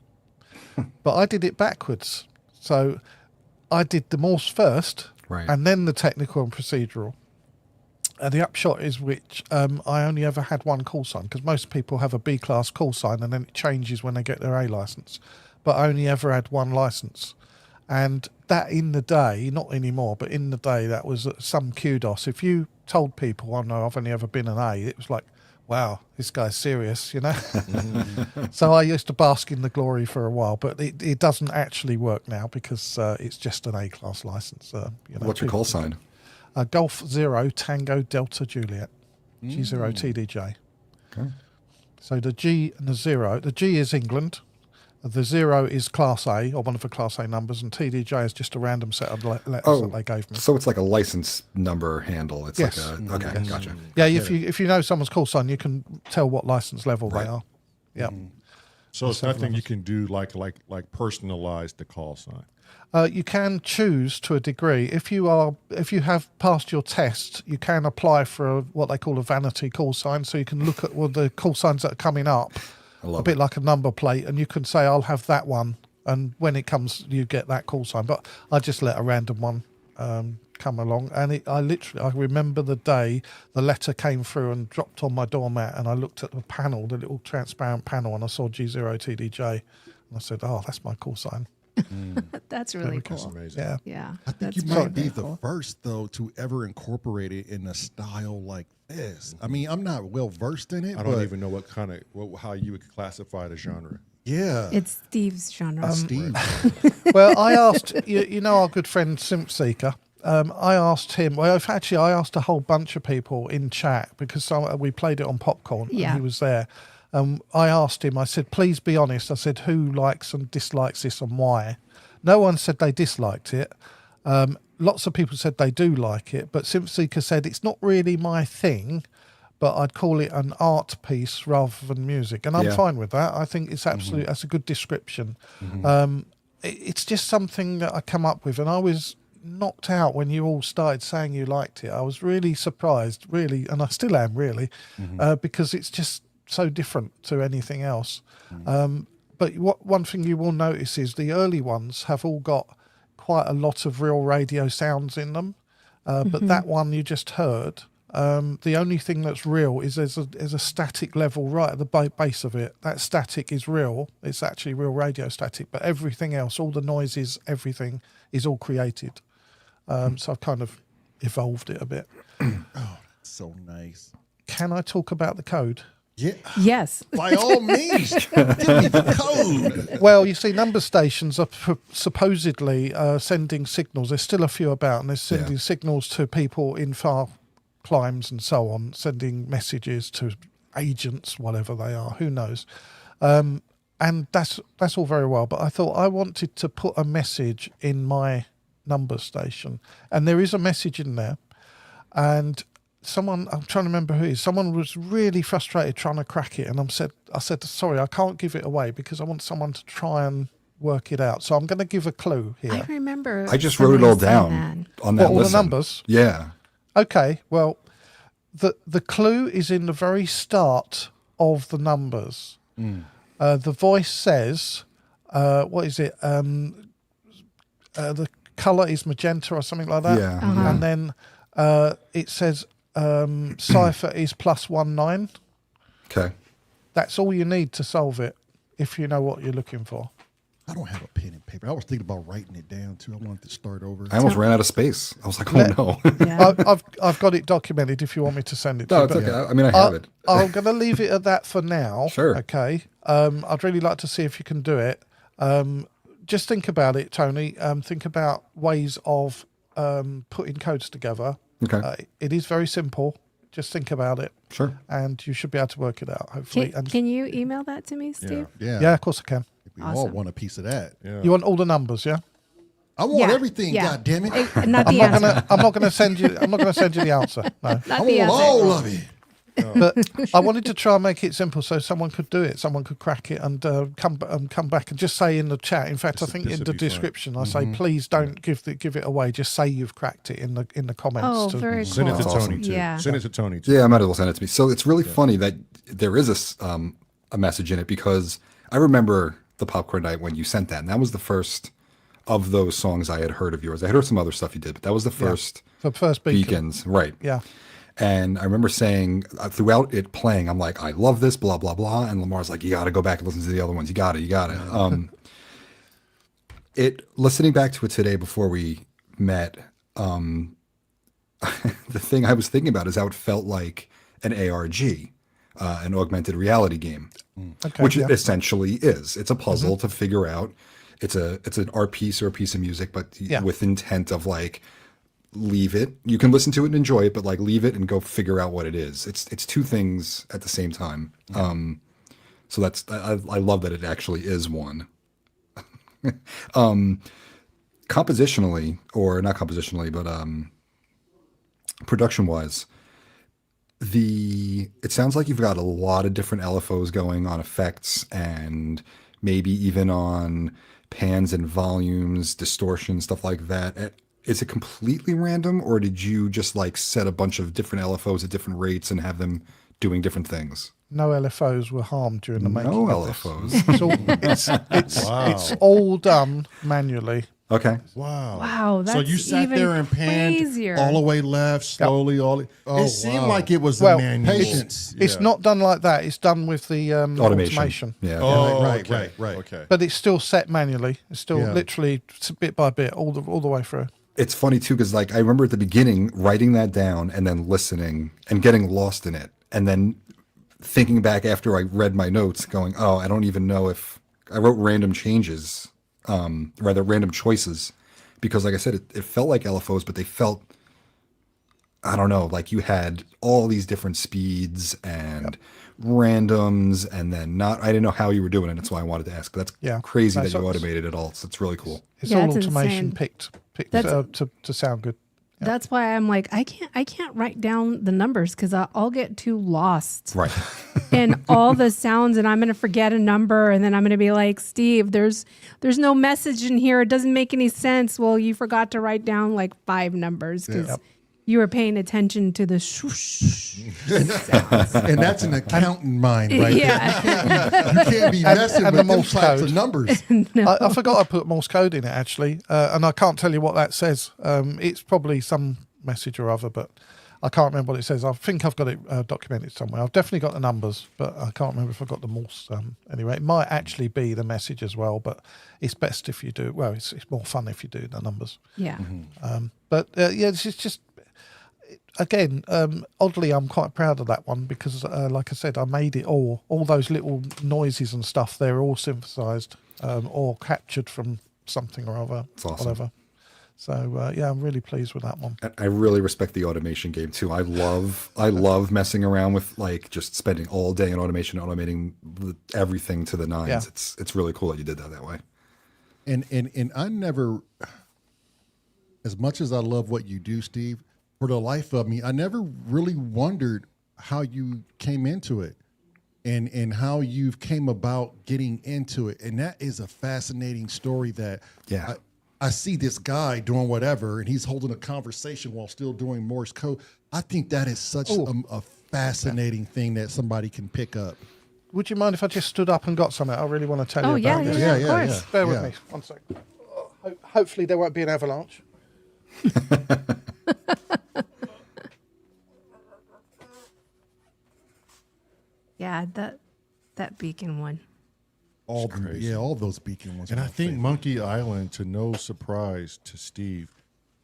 But I did it backwards. So I did the Morse first, Right. and then the technical and procedural. And the upshot is I only ever had one call sign, because most people have a B-class call sign and then it changes when they get their A license. But I only ever had one license. And that in the day, not anymore, but in the day, that was some kudos. If you told people, "Oh no, I've only ever been an A," it was like, wow, this guy's serious, you know? So I used to bask in the glory for a while, but it doesn't actually work now because it's just an A-class license. You know, What's your call sign? Golf 0 Tango Delta Juliet, G0 TDJ. Okay. So the G and the 0, the G is England, the 0 is Class A, or one of the Class A numbers, and TDJ is just a random set of letters that they gave me. So it's like a license number handle. It's Yes. like okay, gotcha. Yeah, if you know someone's call sign, you can tell what license level they are. Yeah. So it's nothing you can do like personalize the call sign. You can choose to a degree. If you have passed your test, you can apply for what they call a vanity call sign. So you can look at all the call signs that are coming up, a bit like a number plate, and you can say, "I'll have that one," and when it comes, you get that call sign. But I just let a random one come along, and I remember the day the letter came through and dropped on my doormat, and I looked at the panel, the little transparent panel, and I saw G0 TDJ, and I said, "Oh, that's my call sign." That's really That's cool. amazing. Yeah. Yeah. I think that's you might very be the cool. first, though, to ever incorporate it in a style like this. I mean, I'm not well versed in it, I don't but even know how you would classify the genre. yeah. It's Steve's genre. Steve. Well, I asked, you know, our good friend Simp Seeker, I asked him. Well, actually, I asked a whole bunch of people in chat because we played it on Popcorn and he was there. I asked him. I said, "Please be honest." I said, "Who likes and dislikes this and why?" No one said they disliked it. Lots of people said they do like it, but Synthseeker said it's not really my thing, but I'd call it an art piece rather than music, and I'm fine with that. I think it's absolutely that's a good description. It's just something that I come up with, and I was knocked out when you all started saying you liked it. I was really surprised, really, and I still am really, because it's just so different to anything else. But one thing you will notice is the early ones have all got quite a lot of real radio sounds in them, but that one you just heard, the only thing that's real is there's a static level right at the base of it. That static is real. It's actually real radio static, but everything else, all the noises, everything is all created. So I've kind of evolved it a bit. Oh, so nice. Can I talk about the code? Yeah. Yes. By all means, give me the code. Well, you see, number stations are supposedly sending signals. There's still a few about, and they're sending signals to people in far climes and so on, sending messages to agents, whatever they are, who knows. And that's all very well. But I thought I wanted to put a message in my number station, and there is a message in there, and someone, I'm trying to remember who it is, someone was really frustrated trying to crack it, and I said, sorry, I can't give it away because I want someone to try and work it out. So I'm going to give a clue here. I remember. I just wrote it all somebody saying down that. on that All the listen. numbers? Yeah. Okay, well, the clue is in the very start of the numbers. The voice says, what is it? The colour is magenta or something like that. Yeah. And then it says cipher is +19. Okay. That's all you need to solve it if you know what you're looking for. I don't have a pen and paper. I was thinking about writing it down too. I wanted to start over. I almost ran out of space. I was like, oh no. Yeah. I've got it documented if you want me to send it to No, you. it's but- okay. I mean, I have it. I'm going to leave it at that for now. Sure. Okay. I'd really like to see if you can do it. Just think about it, Tony. Think about ways of putting codes together. Okay. It is very simple. Just think about it. Sure. And you should be able to work it out, hopefully. Can you email that to me, Steve? Yeah. Yeah, of course I can. We all Awesome. want a piece of that. Yeah. You want all the numbers, yeah? I want everything. Yeah. God damn it! Not the answer. I'm not going to send you the answer. No. I Not the want answer. all of it. But I wanted to try and make it simple so someone could do it, someone could crack it and come back and just say in the chat. In fact, I think this in would the be fun. description, I say, please don't give it away. Just say you've cracked it in the comments. Oh, very cool. Send it to That's awesome. Tony too. Yeah. Send it to Tony too. Yeah, I might as well send it to me. So it's really funny that there is a message in it because I remember the Popcorn Night when you sent that, and that was the first of those songs I had heard of yours. I had heard some other stuff you did, but that was the first The first beacon. Beacons, right? Yeah. And I remember saying throughout it playing, I'm like, I love this, blah blah blah. And Lamar's like, you got to go back and listen to the other ones. You got it. Listening back to it today before we met, the thing I was thinking about is how it felt like an ARG, an augmented reality game, Okay. which yeah. it essentially is. It's a puzzle to figure out. It's an art piece or a piece of music, but with intent of like, leave it. You can listen to it and enjoy it, but like leave it and go figure out what it is. It's two things at the same time. So that's I love that it actually is one. Compositionally, or not compositionally, but production wise, it sounds like you've got a lot of different LFOs going on effects and maybe even on pans and volumes, distortion, stuff like that. Is it completely random, or did you just like set a bunch of different LFOs at different rates and have them doing different things? No LFOs were harmed during the making No of this. LFOs. It's all done manually. Okay. Wow. Wow, So that's you sat even there and panned crazier. all the way left, slowly, it seemed like it was Well, a manual. Patience. It's not done like that. It's done with the automation. Yeah. Oh, Right. Okay. But it's still set manually. It's still Yeah. literally bit by bit all the way through. It's funny too, because like I remember at the beginning writing that down and then listening and getting lost in it, and then thinking back after I read my notes, going, "Oh, I don't even know if I wrote random changes, rather random choices, because, like I said, it felt like LFOs, but they felt, I don't know, like you had all these different speeds and randoms, and then I didn't know how you were doing it. That's why I wanted to ask. That's crazy that you automated it all. So it's really cool. It's Yeah, all it's automation insane. picked That's- to sound good. That's why I'm like, I can't write down the numbers because I'll get too lost Right. in all the sounds, and I'm going to forget a number, and then I'm going to be like, Steve, there's no message in here. It doesn't make any sense. Well, you forgot to write down like 5 numbers because you were paying attention to the swoosh sounds. And that's an accountant mind, right? Yeah. You can't be messing and with the them Morse types code. of numbers. I forgot I put Morse code in it actually, and I can't tell you what that says. It's probably some message or other, but I can't remember what it says. I think I've got it documented somewhere. I've definitely got the numbers, but I can't remember if I've got the Morse. Anyway, it might actually be the message as well, but it's best if you do. Well, it's more fun if you do the numbers. Yeah. But yeah, this is just. Again, oddly, I'm quite proud of that one because, like I said, I made it all those little noises and stuff. They're all synthesized or captured from something or other, That's awesome. whatever. So yeah, I'm really pleased with that one. I really respect the automation game too. I love messing around with like just spending all day in automation, automating everything to the nines. Yeah. It's really cool that you did that way. And I never, as much as I love what you do, Steve, for the life of me, I never really wondered how you came into it and how you came about getting into it. And that is a fascinating story that I see this guy doing whatever and he's holding a conversation while still doing Morse code. I think that is such a fascinating thing that somebody can pick up. Would you mind if I just stood up and got something? I really want to tell you about this. Yeah, of course. Bear with me 1 second. Hopefully there won't be an avalanche. Yeah, that beacon one. All those beacon ones. And are I my think favorite. Monkey Island, to no surprise to Steve,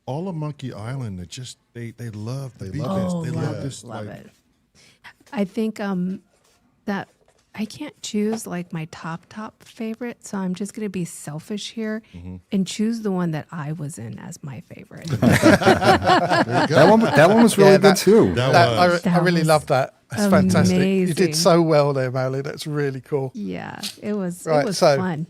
all of Monkey Island, they love the beacons. Oh, They love this. Love like, it. I think that I can't choose like my top favorite, so I'm just gonna be selfish here and choose the one that I was in as my favorite. That one was really good too. I really was love that. That's fantastic. You amazing. did so well there, Molly. That's really cool. Yeah, it was Right, it was so fun.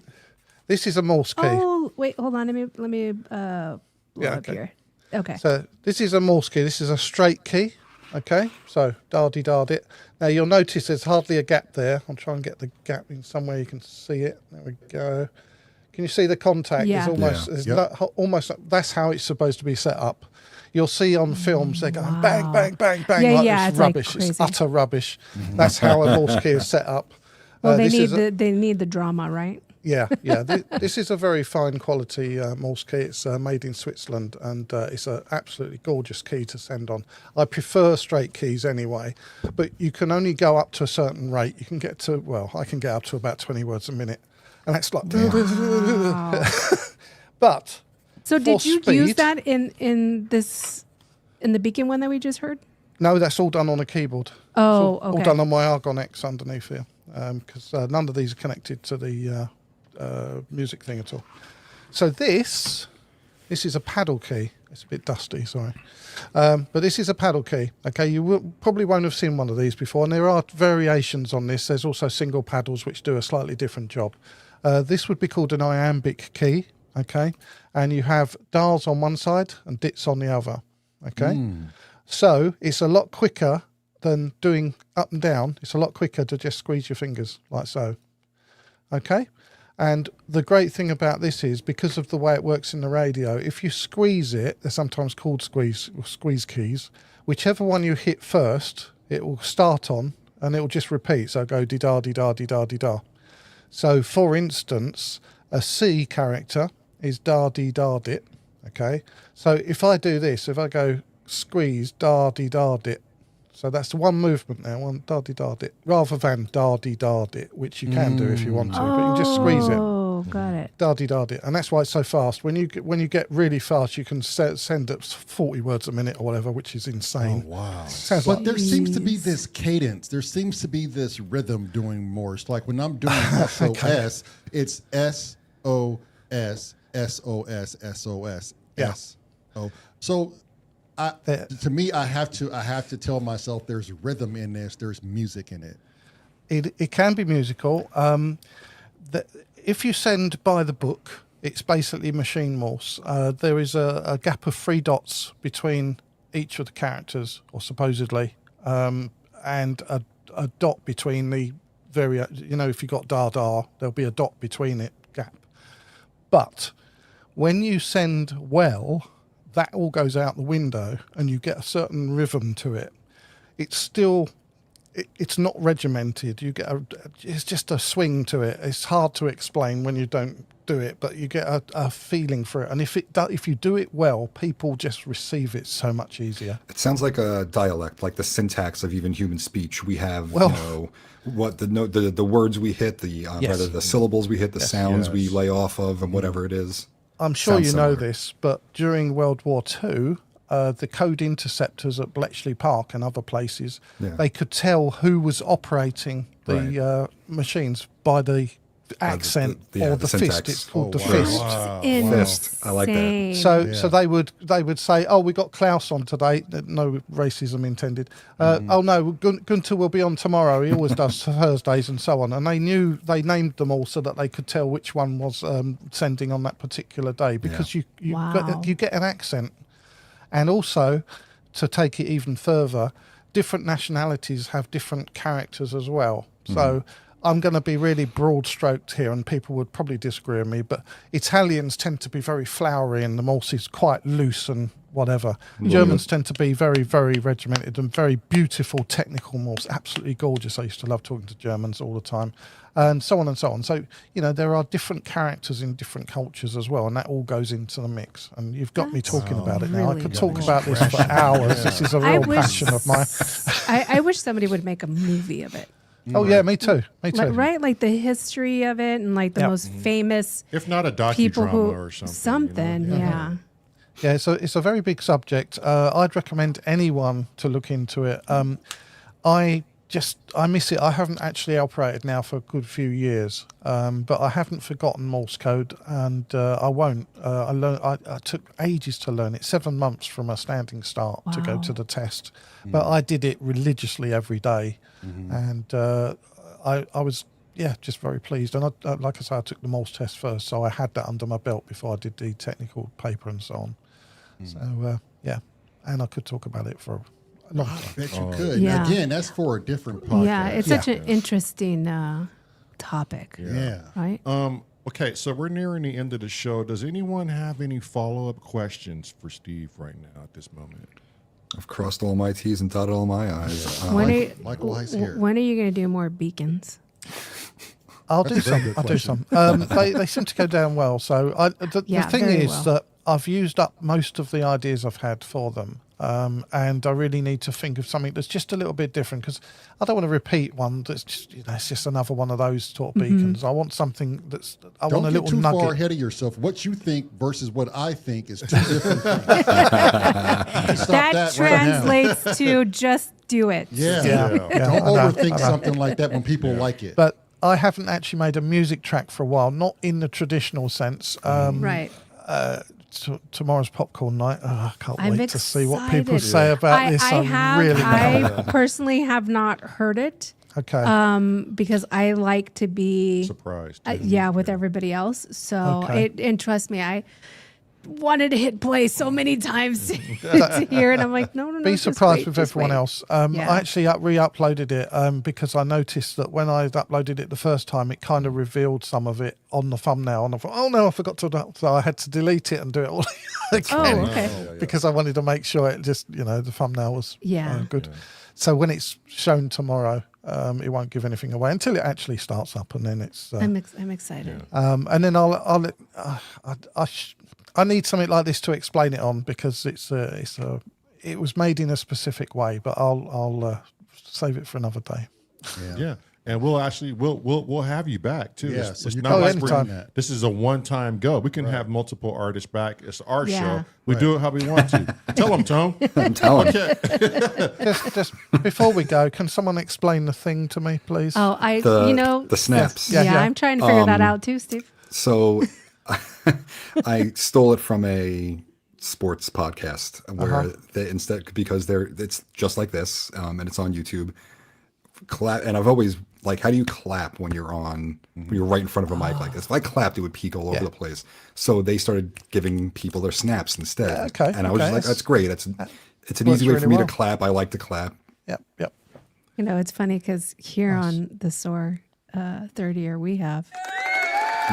This is a Morse key. Oh wait, hold on. Let me blow up okay. here. Okay. So this is a Morse key. This is a straight key. Okay, so da-di-da it. Now you'll notice there's hardly a gap there. I'll try and get the gap in somewhere you can see it. There we go. Can you see the contact? Yeah. It's almost, Yeah. it's Yep. almost. That's how it's supposed to be set up. You'll see on films they're going bang, bang, bang, bang. Yeah, like yeah, it's it's like rubbish. It's crazy. utter rubbish. That's how a Morse key is set up. Well, they this need is a- they need the drama, right? Yeah. This is a very fine quality Morse key. It's made in Switzerland, and it's an absolutely gorgeous key to send on. I prefer straight keys anyway, but you can only go up to a certain rate. You can get to, well, I can get up to about 20 words a minute, and that's like. But So did for you use speed- that in the beacon one that we just heard? No, that's all done on a keyboard. Oh, All okay. done on my Argon X underneath here, because none of these are connected to the music thing at all. So this is a paddle key. It's a bit dusty, sorry. But this is a paddle key. Okay, you probably won't have seen one of these before, and there are variations on this. There's also single paddles which do a slightly different job. This would be called an iambic key, okay? And you have dials on one side and dits on the other, okay? So it's a lot quicker than doing up and down. It's a lot quicker to just squeeze your fingers like so, okay? And the great thing about this is because of the way it works in the radio, if you squeeze it, they're sometimes called squeeze keys, whichever one you hit first, it will start on and it will just repeat. So go di-da, di-da, di-da, di-da. So for instance, a C character is da-di-da-dit, okay? So if I do this, if I go squeeze da-di-da-dit, so that's the one movement now, one da-di-da-dit, rather than da-di-da-dit, which you can do if you want to, but you can just squeeze it. Oh, got it. Da-di-da-dit. And that's why it's so fast. When you get really fast, you can send up 40 words a minute or whatever, which is insane. Wow. Sounds But like there seems to be this cadence. There seems to be this rhythm doing Morse. Like when I'm doing SOS, it's SOS, SOS, SOS. Yes. Oh, so to me, I have to tell myself there's rhythm in this. There's music in it. It can be musical. If you send by the book, it's basically machine Morse. There is a gap of 3 dots between each of the characters, or supposedly, and a dot between the if you got da, there'll be a dot between it, gap. But when you send well, that all goes out the window and you get a certain rhythm to it. It's still, it's not regimented. You get it's just a swing to it. It's hard to explain when you don't do it, but you get a feeling for it. And if you do it well, people just receive it so much easier. It sounds like a dialect, like the syntax of even human speech. We have, what the words we hit, rather the syllables we hit, the sounds we lay off of, and whatever it is. I'm sure Sounds you know similar. this, but during World War II, the code interceptors at Bletchley Park and other places, they could tell who was operating the machines by the accent or the fist. syntax. It's called the wow. fist. Wow. Fist. I like that. Insane. So they would say, "Oh, we got Klaus on today." No racism intended. Oh no, Gunter will be on tomorrow. He always does Thursdays and so on. And they named them all so that they could tell which one was sending on that particular day, because you Wow. get an accent. And also, to take it even further, different nationalities have different characters as well. So I'm going to be really broad-stroked here, and people would probably disagree with me, but Italians tend to be very flowery, and the Morse is quite loose and whatever. Germans tend to be very, very regimented and very beautiful, technical Morse, absolutely gorgeous. I used to love talking to Germans all the time, and so on and so on. So, there are different characters in different cultures as well, and that all goes into the mix. And you've got me talking about it now. I really could talk about this for hours. This is a real passion of mine. I wish somebody would make a movie of it. Oh, yeah, me too. Me too. Right? Like the history of it and like the most famous If not a people docudrama who or something. something, yeah. Yeah, so it's a very big subject. I'd recommend anyone to look into it. I miss it. I haven't actually operated now for a good few years, but I haven't forgotten Morse code, and I won't. I took ages to learn it, 7 months from a standing start to go to the test, but I did it religiously every day, and I was just very pleased. And like I say, I took the Morse test first, so I had that under my belt before I did the technical paper and so on. So and I could talk about it for a long time. Bet you could. Yeah. Again, that's for a different podcast. Yeah, it's such an interesting topic. Yeah. Right? Okay, so we're nearing the end of the show. Does anyone have any follow-up questions for Steve right now at this moment? I've crossed all my T's and dotted all my I's. Michael Weiss here. When are you going to do more beacons? I'll do some. I'll do some. They seem to go down well. So the thing very is well. that I've used up most of the ideas I've had for them. And I really need to think of something that's just a little bit different, because I don't want to repeat one that's just, it's just another one of those sort of beacons. I want something I Don't want a get little too nugget. far ahead of yourself. What you think versus what I think is two different things. Stop That right now. translates to just do it. Yeah. Yeah. Don't I know, overthink I know. something like that when people like it. But I haven't actually made a music track for a while, not in the traditional sense. Right. Tomorrow's popcorn night. I can't I'm wait to see what people excited. say about this. I personally have not heard it Okay. because I like to be Surprised. with everybody else. So Okay. and trust me, I wanted to hit play so many times to hear it. I'm like, no. Be just surprised wait, with just everyone wait. else. Yeah. I actually re-uploaded it because I noticed that when I uploaded it the first time, it kind of revealed some of it on the thumbnail, and I thought, oh no, I forgot to. So I had to delete it and do it all again Oh, okay. because I wanted to make sure it just, the thumbnail was good. So when it's shown tomorrow, it won't give anything away until it actually starts up, and then it's. I'm excited. And then I need something like this to explain it on, because it was made in a specific way, but I'll save it for another day. Yeah. And we'll have you back too. Yeah, It's so you not can like anytime. this is a one-time go. We can have multiple artists back. It's our Yeah. show. We do it how we want to. Tell them, Tone. I'm telling you. Just before we go, can someone explain the thing to me, please? Oh, The snaps. Yeah, Yeah. I'm trying to figure that out too, Steve. So I stole it from a sports podcast where they instead, because it's just like this, and it's on YouTube. Clap, and I've always like, how do you clap when you're when you're right in front of a mic like this? If I clapped, it would peak all over the place. So they started giving people their snaps instead. Okay, and I was just like, that's great. It's an works easy way for really me well. to clap. I like to clap. Yep. You know, it's funny because here on the SOAR third year, we have.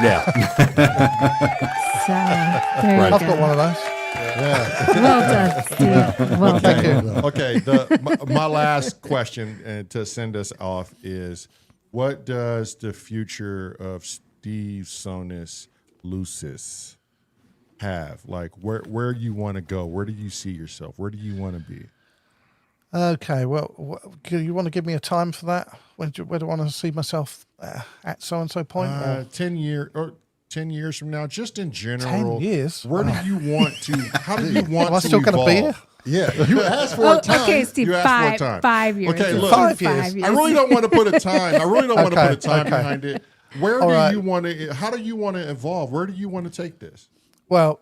Yeah. So there you I've go. got one of those. Well done, Steve. Well done. Okay. My last question to send us off is, what does the future of Steve Sonus Lucis have? Like, where do you want to go? Where do you see yourself? Where do you want to be? Okay, well, you want to give me a time for that? Where do I want to see myself at so-and-so point? 10 years from now, just in general. 10 years? Where do you want to, how do you want Am I to still going to evolve? be here? Yeah, you asked for a time. Okay, Steve, You asked for a time. 5 years. Okay, Let's look. do 5 years. years. I really don't want to put a time. I really don't want to Okay, put a time okay. behind it. Where All do right. you want to, how do you want to evolve? Where do you want to take this? Well,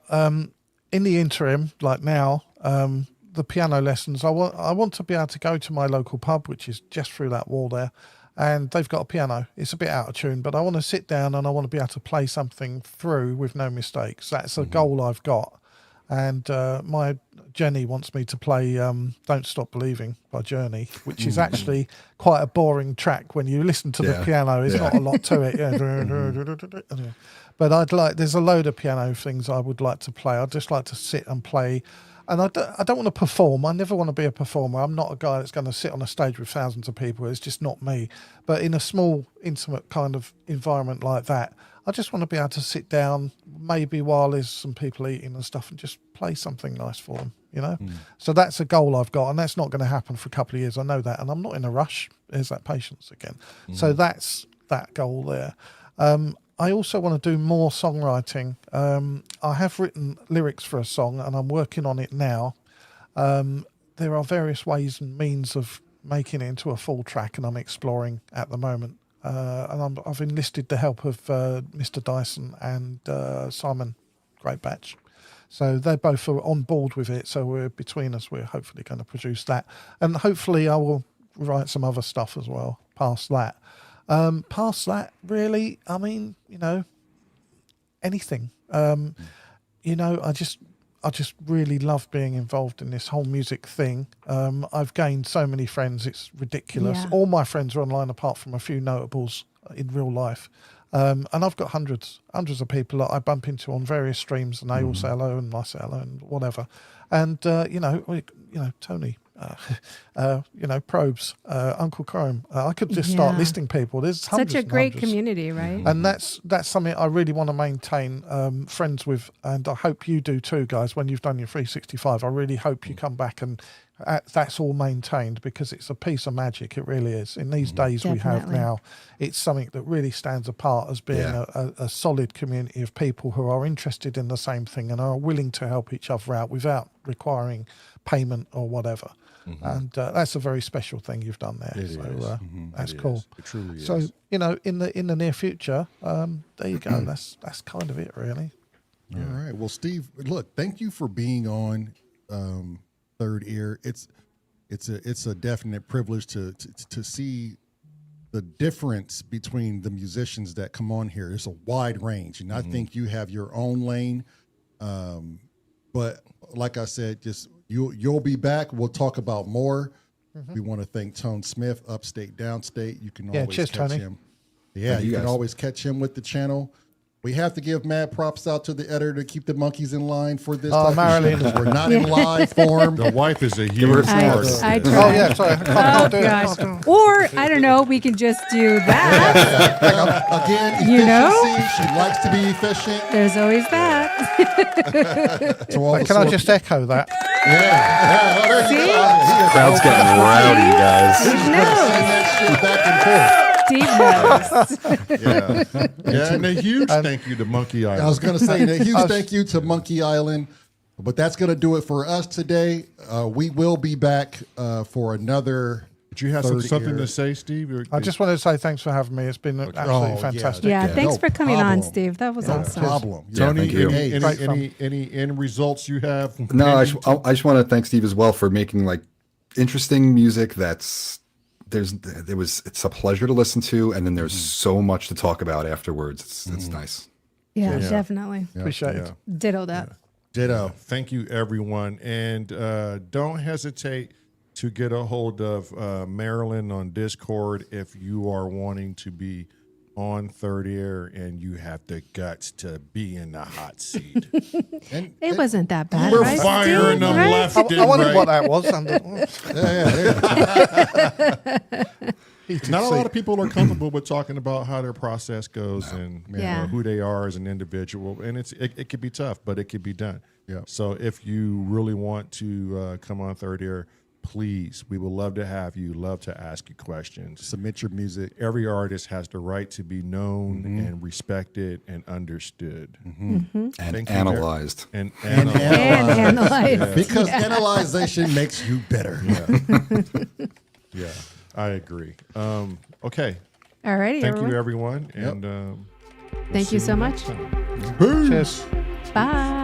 in the interim, like now, the piano lessons, I want to be able to go to my local pub, which is just through that wall there, and they've got a piano. It's a bit out of tune, but I want to sit down and I want to be able to play something through with no mistakes. That's a goal I've got. And my Jenny wants me to play Don't Stop Believing by Journey, which is actually quite a boring track when you listen to the piano. There's not a lot to it. Yeah. But there's a load of piano things I would like to play. I'd just like to sit and play. And I don't want to perform. I never want to be a performer. I'm not a guy that's going to sit on a stage with thousands of people. It's just not me. But in a small, intimate kind of environment like that, I just want to be able to sit down, maybe while there's some people eating and stuff, and just play something nice for them, you know? So that's a goal I've got, and that's not going to happen for a couple of years. I know that, and I'm not in a rush. There's that patience again. So that's that goal there. I also want to do more songwriting. I have written lyrics for a song, and I'm working on it now. There are various ways and means of making it into a full track, and I'm exploring at the moment. And I've enlisted the help of Mr. Dyson and Simon Greatbatch. So they both are on board with it. So between us, we're hopefully going to produce that. And hopefully I will write some other stuff as well past that. Past that, really, I mean, you know, anything. You know, I just really love being involved in this whole music thing. I've gained so many friends, it's ridiculous. Yeah. All my friends are online apart from a few notables in real life. And I've got hundreds of people that I bump into on various streams, and they all say hello and I say hello and whatever. And, you know, Tony, Probes, Uncle Chrome. I could just start Yeah. listing people. There's hundreds Such a and great hundreds. community, right? And that's something I really want to maintain friends with, and I hope you do too, guys. When you've done your 365, I really hope you come back and that's all maintained, because it's a piece of magic. It really is. In these days we have Definitely. now, it's something that really stands apart as being a solid community of people who are interested in the same thing and are willing to help each other out without requiring payment or whatever. And that's a very special thing you've done there. That's cool. It truly is. So, you know, in the near future, there you go. That's kind of it, really. All right. Well, Steve, look, thank you for being on Third Ear. It's a definite privilege to see the difference between the musicians that come on here. There's a wide range, and I think you have your own lane. But like I said, just you'll be back. We'll talk about more. We want to thank Tone Smith, Upstate, Downstate. You can always cheers, catch Tony. him. Yeah, Thank you you can guys. always catch him with the channel. We have to give mad props out to the editor to keep the monkeys in line for this type Marilyn. of show, 'cause we're not in live form. The wife is a her huge a I, part of I it. Oh, tried. yeah, sorry. I Oh, can't do it. gosh. Or, I don't know, we can just do that. Again, efficiency. You know? She likes to be efficient. There's always that. To all the Can I sore just people. echo that? Yeah. There you See? go. Crowd's getting rowdy, guys. Steve knows. Send that shit back and forth. Steve knows. Yeah, and a huge thank you to Monkey Island. I was going to say a huge thank you to Monkey Island, but that's going to do it for us today. We will be back for another But you have Third something ear. to say, Steve? Or- I just wanted to say thanks for having me. It's been absolutely Oh, fantastic. Yeah, Yeah, thanks no for coming on, problem. Steve. That was No awesome. problem. Yeah, Tony, thank you. Great any end results you have? No, I pending just want to thank Steve as well for making like interesting music. It's a pleasure to listen to, and then there's so much to talk about afterwards. It's nice. Yeah, definitely. Appreciate Yeah. it. Ditto that. Ditto. Thank you, everyone. And don't hesitate to get a hold of Marilyn on Discord if you are wanting to be on Third Ear and you have the guts to be in the hot seat. It wasn't that bad, We're right, firing Steve? them Right? left I and wondered right. what that was. Not a lot of people are comfortable with talking about how their process goes and Yeah. who they are as an individual, and it could be tough, but it could be done. Yeah. So if you really want to come on Third Ear, please, we would love to have you. Love to ask you questions. Submit your music. Every artist has the right to be known and respected and understood And Thank you, analyzed. and And analyzed. analyze. Because analyzation makes you better. Yeah, I agree. Okay, All righty, thank everyone. you, everyone, and Thank you so much. Cheers. Bye.